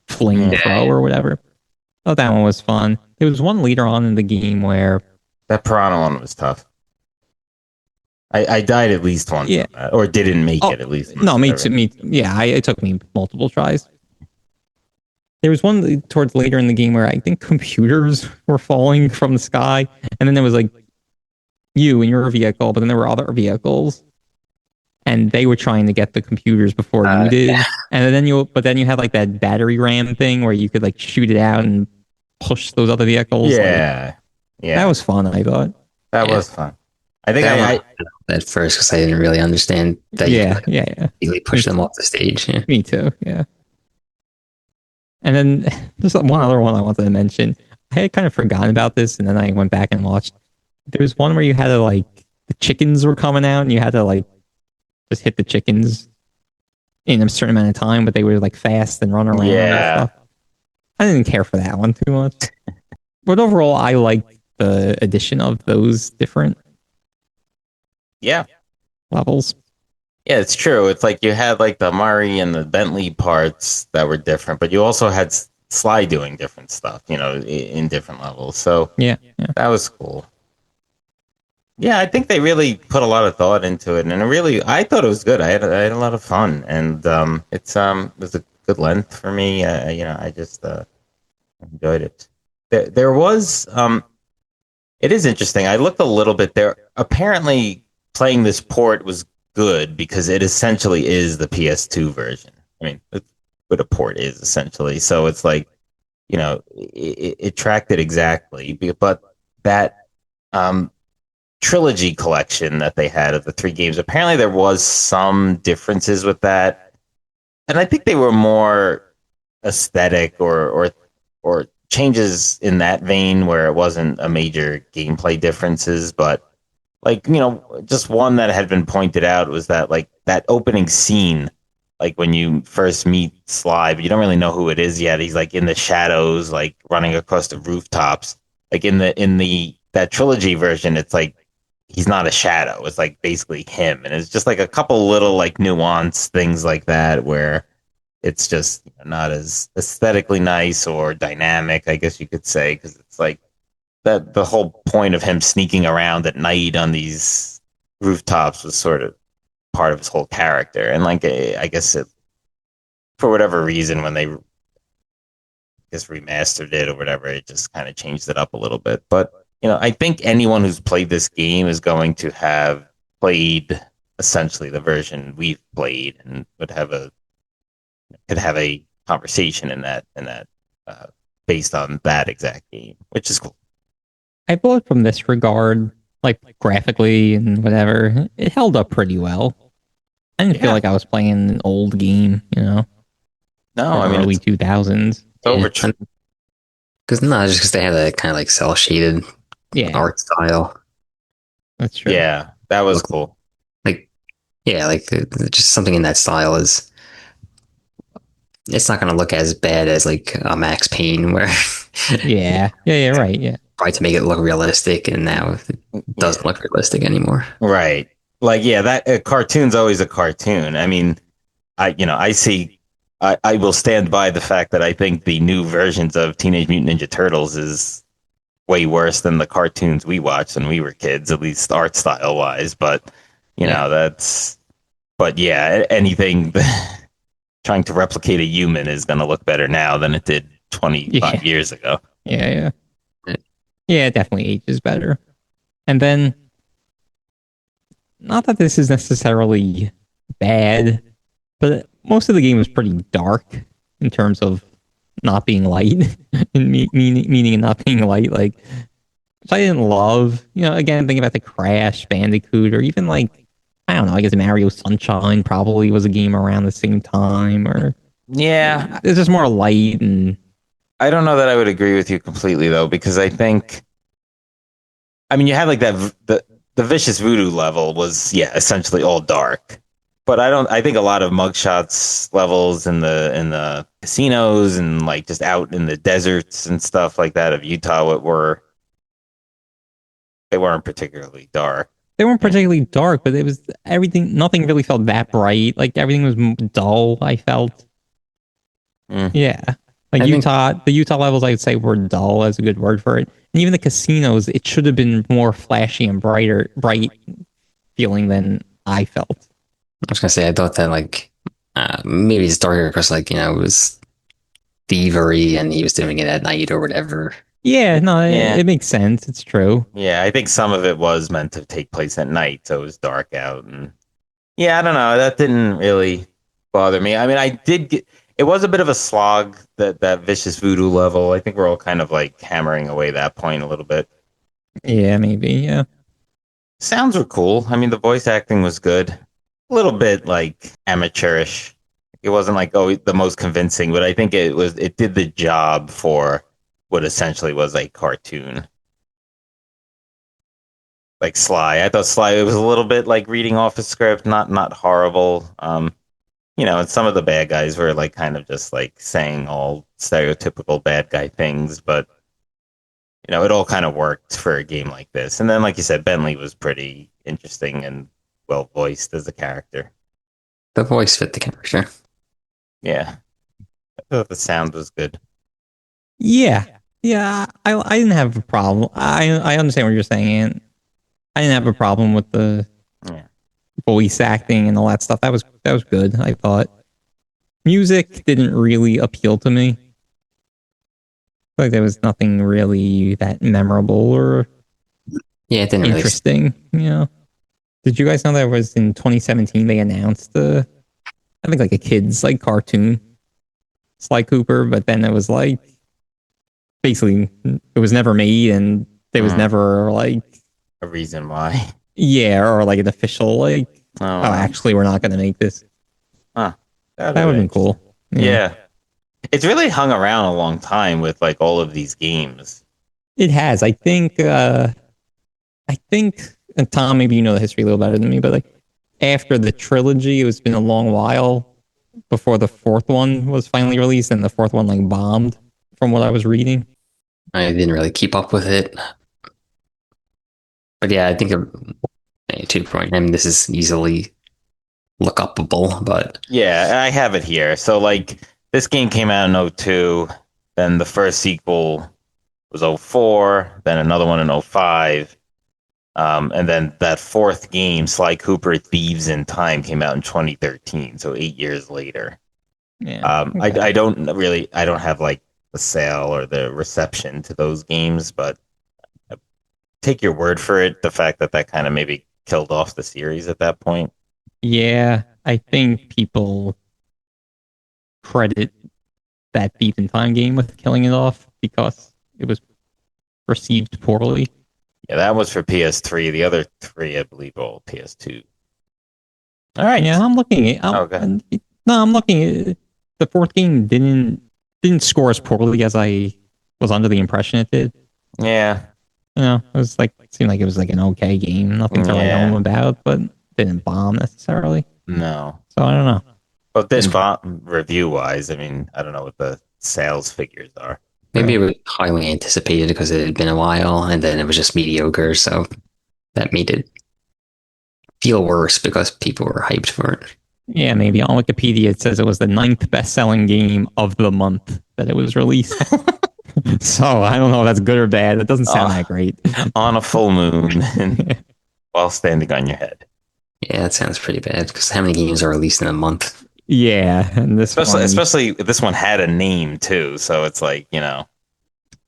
fling throw or whatever. Oh, that one was fun. There was one later on in the game where That piranha one was tough. I died at least once, Yeah. on that, or didn't make it at least. No, me too. It took me multiple tries. There was one towards later in the game where I think computers were falling from the sky, and then there was like you in your vehicle, but then there were other vehicles, and they were trying to get the computers before you did. Yeah. And then you had like that battery ram thing where you could like shoot it out and push those other vehicles. Yeah, that was fun. I thought that was fun. I think I at first because I didn't really understand that. Yeah. You push them off the stage. Yeah. Me too. Yeah. And then there's one other one I wanted to mention. I had kind of forgotten about this, and then I went back and watched. There was one where you had to like the chickens were coming out, and you had to like just hit the chickens in a certain amount of time, but they were like fast and run around. Yeah. And stuff. I didn't care for that one too much. But overall, I liked the addition of those different levels. Yeah, it's true. It's like you had like the Murray and the Bentley parts that were different, but you also had Sly doing different stuff, in different levels. So yeah, that was cool. Yeah, I think they really put a lot of thought into it, and I thought it was good. I had a lot of fun, and it was a good length for me. I just enjoyed it. There was it is interesting. I looked a little bit there. Apparently, playing this port was good because it essentially is the PS2 version. I mean, that's what a port is essentially. So it's like, it tracked it exactly. But that trilogy collection that they had of the 3 games, apparently there was some differences with that, and I think they were more aesthetic or changes in that vein where it wasn't a major gameplay differences, but like, just one that had been pointed out was that like that opening scene, like when you first meet Sly, but you don't really know who it is yet. He's like in the shadows, like running across the rooftops. Like in that trilogy version, it's like he's not a shadow. It's like basically him. And it's just like a couple little like nuance things like that where it's just not as aesthetically nice or dynamic, I guess you could say, because it's like that the whole point of him sneaking around at night on these rooftops was sort of part of his whole character. And like, I guess for whatever reason, when they just remastered it or whatever, it just kind of changed it up a little bit. But, I think anyone who's played this game is going to have played essentially the version we've played and could have a conversation in that based on that exact game, which is cool. I thought from this regard, like graphically and whatever, it held up pretty well. I didn't feel like I was playing an old game, No, I mean, early 2000s. Because just because they had that kind of like cell shaded art style. That's true. Yeah, that was cool. Like, just something in that style is. It's not going to look as bad as like a Max Payne, where right, probably to make it look realistic, and now it doesn't look realistic anymore. Right, like that a cartoon's always a cartoon. I mean, I will stand by the fact that I think the new versions of Teenage Mutant Ninja Turtles is way worse than the cartoons we watched when we were kids, at least art style wise. But anything. Trying to replicate a human is going to look better now than it did 25 years ago. Yeah, it definitely ages better. And then, not that this is necessarily bad, but most of the game is pretty dark in terms of not being light, and meaning not being light, like, which I didn't love. Again, thinking about the Crash Bandicoot, or even like, I don't know, I guess Mario Sunshine probably was a game around the same time, or it's just more light. And I don't know that I would agree with you completely though, because I think, you had like that the Vicious Voodoo level was essentially all dark, but I think a lot of mugshots levels in the casinos and like just out in the deserts and stuff like that of Utah they weren't particularly dark. They weren't particularly dark, but it was everything. Nothing really felt that bright. Like everything was dull. I felt. Mm. Yeah, like the Utah levels, I'd say were dull as a good word for it. And even the casinos, it should have been more flashy and bright feeling than I felt. I was gonna say I thought that like maybe it's darker because like it was thievery and he was doing it at night or whatever. Yeah, no, Yeah. it makes sense. It's true. Yeah, I think some of it was meant to take place at night, so it was dark out. And yeah, I don't know. That didn't really bother me. I mean, it was a bit of a slog that vicious voodoo level. I think we're all kind of like hammering away that point a little bit. Yeah, maybe. Yeah. Sounds were cool. I mean, the voice acting was good. A little bit like amateurish. It wasn't like the most convincing, but I think it did the job for what essentially was a cartoon. Like Sly. I thought Sly it was a little bit like reading off a script, not horrible. And some of the bad guys were like kind of just like saying all stereotypical bad guy things, but it all kind of worked for a game like this. And then, like you said, Bentley was pretty interesting and well voiced as a character. The voice fit the character. Yeah, I thought the sound was good. Yeah. Yeah. I didn't have a problem. I understand what you're saying, and I didn't have a problem with the Yeah. voice acting and all that stuff. That was good. I thought music didn't really appeal to me. Like there was nothing really that memorable or Yeah, it didn't really. interesting. Did you guys know that was in 2017 they announced I think like a kids like cartoon Sly Cooper, but then it was like basically it was never made and there was never like A reason why. yeah or like an official like Oh, actually we're not going to make this. Huh. That would have been cool. Yeah. It's really hung around a long time with like all of these games. It has. I think and Tom, maybe you know the history a little better than me, but like after the trilogy, it's been a long while before the fourth one was finally released, and the fourth one like bombed from what I was reading. I didn't really keep up with it. But yeah, I think a 2 point. I mean, this is easily look upable, but Yeah, I have it here. So like this game came out in '02, then the first sequel was '04, then another one in '05. And then that fourth game, Sly Cooper Thieves in Time, came out in 2013, so 8 years later. Yeah. Okay. I don't have like the sale or the reception to those games, but I take your word for it. The fact that kind of maybe killed off the series at that point. Yeah, I think people credit that Thief in Time game with killing it off because it was received poorly. Yeah, that was for PS3. The other three, I believe, are all PS2. All right. Yeah, I'm looking at. Okay. No, I'm looking at the fourth game didn't score as poorly as I was under the impression it did. Yeah. It was like it seemed like it was like an okay game, nothing to write home about, but didn't bomb necessarily. No. So I don't know. But this review wise, I mean, I don't know what the sales figures are. maybe it was highly anticipated because it had been a while, and then it was just mediocre, so that made it feel worse because people were hyped for it. Yeah, maybe on Wikipedia it says it was the 9th best-selling game of the month that it was released. So I don't know if that's good or bad. It doesn't sound that great. On a full moon and while standing on your head. Yeah, that sounds pretty bad because how many games are released in a month? Yeah, and this especially this one had a name too, so it's like yeah,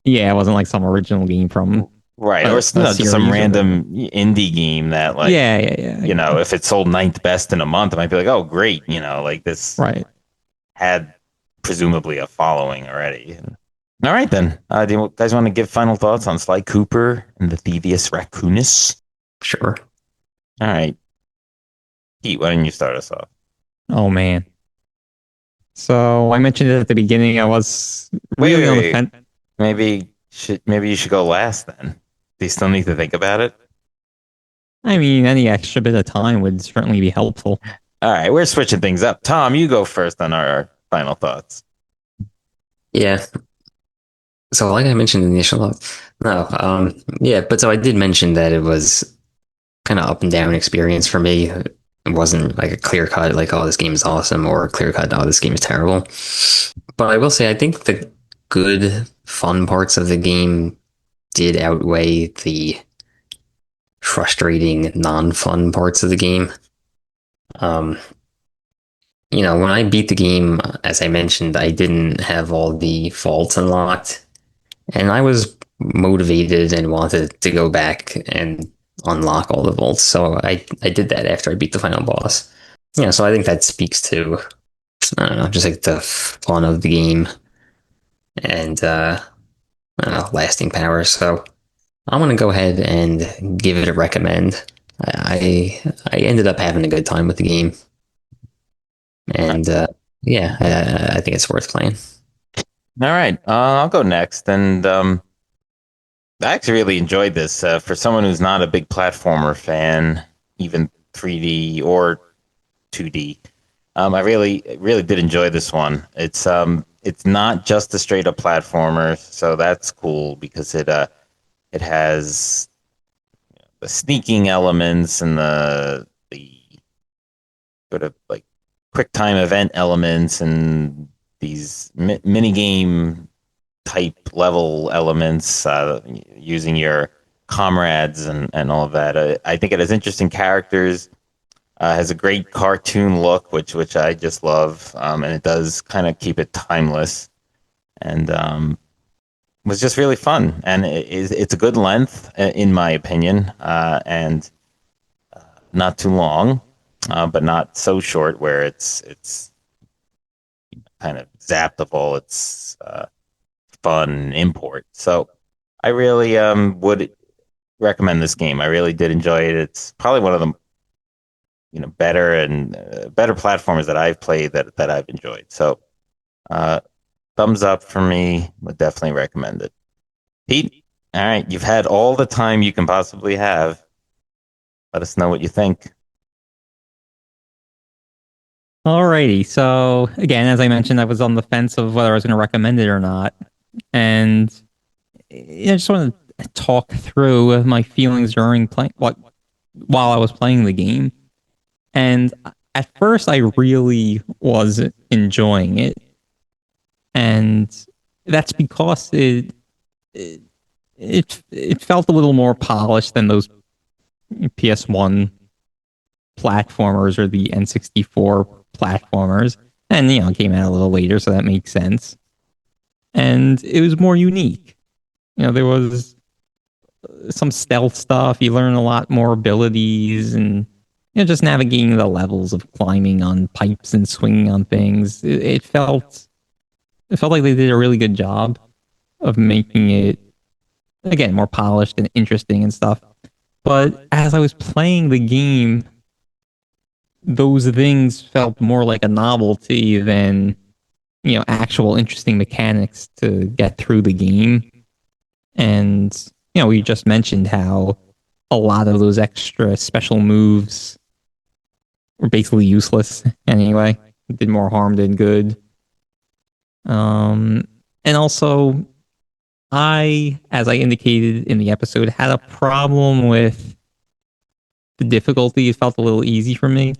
it wasn't like some original game from right or just some random indie game that like yeah. If it sold 9th best in a month, it might be like, oh great, like this right had presumably a following already. All right then, do you guys want to give final thoughts on Sly Cooper and the Thievius Raccoonus? Sure. All right, Pete, why don't you start us off? Oh man. So I mentioned it at the beginning. I was really on the fence. Maybe you should go last then. Do you still need to think about it? I mean, any extra bit of time would certainly be helpful. All right, we're switching things up. Tom, you go first on our final thoughts. Yeah. So, like I mentioned in the initial, no, yeah, but so I did mention that it was kind of up and down experience for me. It wasn't like a clear cut, like, oh, this game is awesome, or a clear cut, oh, this game is terrible. But I will say, I think the good, fun parts of the game did outweigh the frustrating, non fun parts of the game. Um, when I beat the game, as I mentioned, I didn't have all the faults unlocked, and I was motivated and wanted to go back and unlock all the vaults. So I did that after I beat the final boss. Yeah, so I think that speaks to, I don't know, just like the fun of the game and I don't know, lasting power. So I'm gonna go ahead and give it a recommend. I ended up having a good time with the game, and yeah, I think it's worth playing. All right, I'll go next. And I actually really enjoyed this. For someone who's not a big platformer fan, even 3D or 2D, I really did enjoy this one. It's not just a straight up platformer, so that's cool because it has the sneaking elements and the sort of like quick time event elements and these mini game type level elements, using your comrades and all of that. I think it has interesting characters. Has a great cartoon look, which I just love, and it does kind of keep it timeless, and was just really fun. And it's a good length, in my opinion, and not too long, but not so short where it's kind of zapped of all its fun import. So I really would recommend this game. I really did enjoy it. It's probably one of the better and better platformers that I've played that I've enjoyed. So thumbs up for me. Would definitely recommend it. Pete, all right, you've had all the time you can possibly have. Let us know what you think. Alrighty, so again, as I mentioned, I was on the fence of whether I was going to recommend it or not, and I just want to talk through my feelings during playing, while I was playing the game. And at first, I really was enjoying it, and that's because it felt a little more polished than those PS1 platformers or the N64 platformers. And it came out a little later, so that makes sense. And it was more unique. There was some stealth stuff. You learn a lot more abilities, and just navigating the levels of climbing on pipes and swinging on things. It felt like they did a really good job of making it, again, more polished and interesting and stuff. But as I was playing the game, those things felt more like a novelty than actual interesting mechanics to get through the game. And we just mentioned how a lot of those extra special moves were basically useless anyway. It did more harm than good. And also, as I indicated in the episode, had a problem with the difficulty. It felt a little easy for me.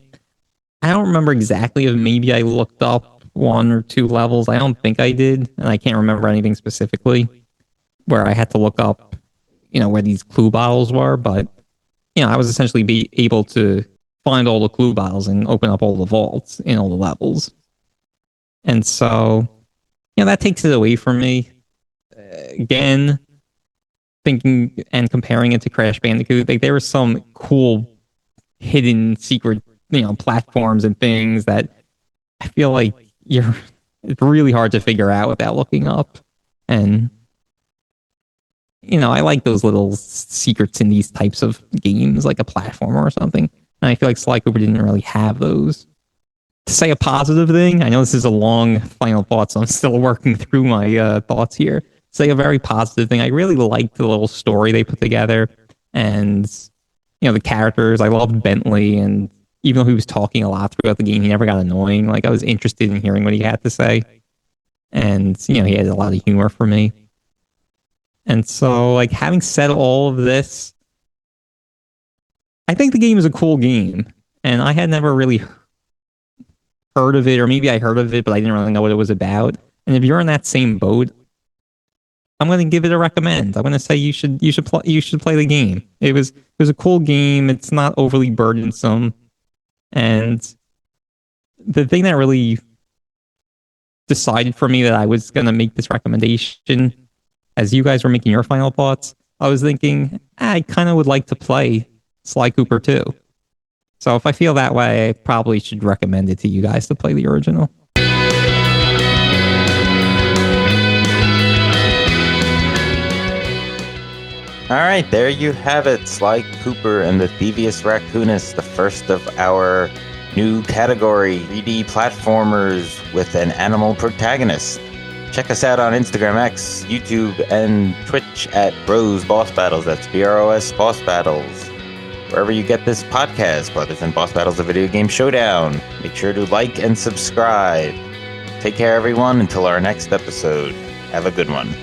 I don't remember exactly if maybe I looked up one or two levels. I don't think I did, and I can't remember anything specifically where I had to look up, where these clue bottles were. But I was essentially able to find all the clue bottles and open up all the vaults in all the levels. And so, that takes it away from me. Again, thinking and comparing it to Crash Bandicoot, like there were some cool hidden secret, platforms and things that I feel like it's really hard to figure out without looking up. And I like those little secrets in these types of games, like a platformer or something. And I feel like Sly Cooper didn't really have those. To say a positive thing, I know this is a long final thought, so I'm still working through my thoughts here. Say a very positive thing. I really liked the little story they put together, and the characters. I loved Bentley, and even though he was talking a lot throughout the game, he never got annoying. Like, I was interested in hearing what he had to say. And, he had a lot of humor for me. And so, like, having said all of this, I think the game is a cool game. And I had never really heard of it, or maybe I heard of it, but I didn't really know what it was about. And if you're in that same boat, I'm going to give it a recommend. I'm going to say you should play the game. It was a cool game. It's not overly burdensome. And the thing that really decided for me that I was going to make this recommendation, as you guys were making your final thoughts, I was thinking, I kind of would like to play Sly Cooper too. So if I feel that way, I probably should recommend it to you guys to play the original. All right, there you have it. Sly Cooper and the Thievius Raccoonus, the first of our new category, 3D platformers with an animal protagonist. Check us out on Instagram, X, YouTube, and Twitch at Bros Boss Battles. That's BROS Boss Battles. Wherever you get this podcast, Brothers and Boss Battles, a video game showdown. Make sure to like and subscribe. Take care, everyone, until our next episode. Have a good one.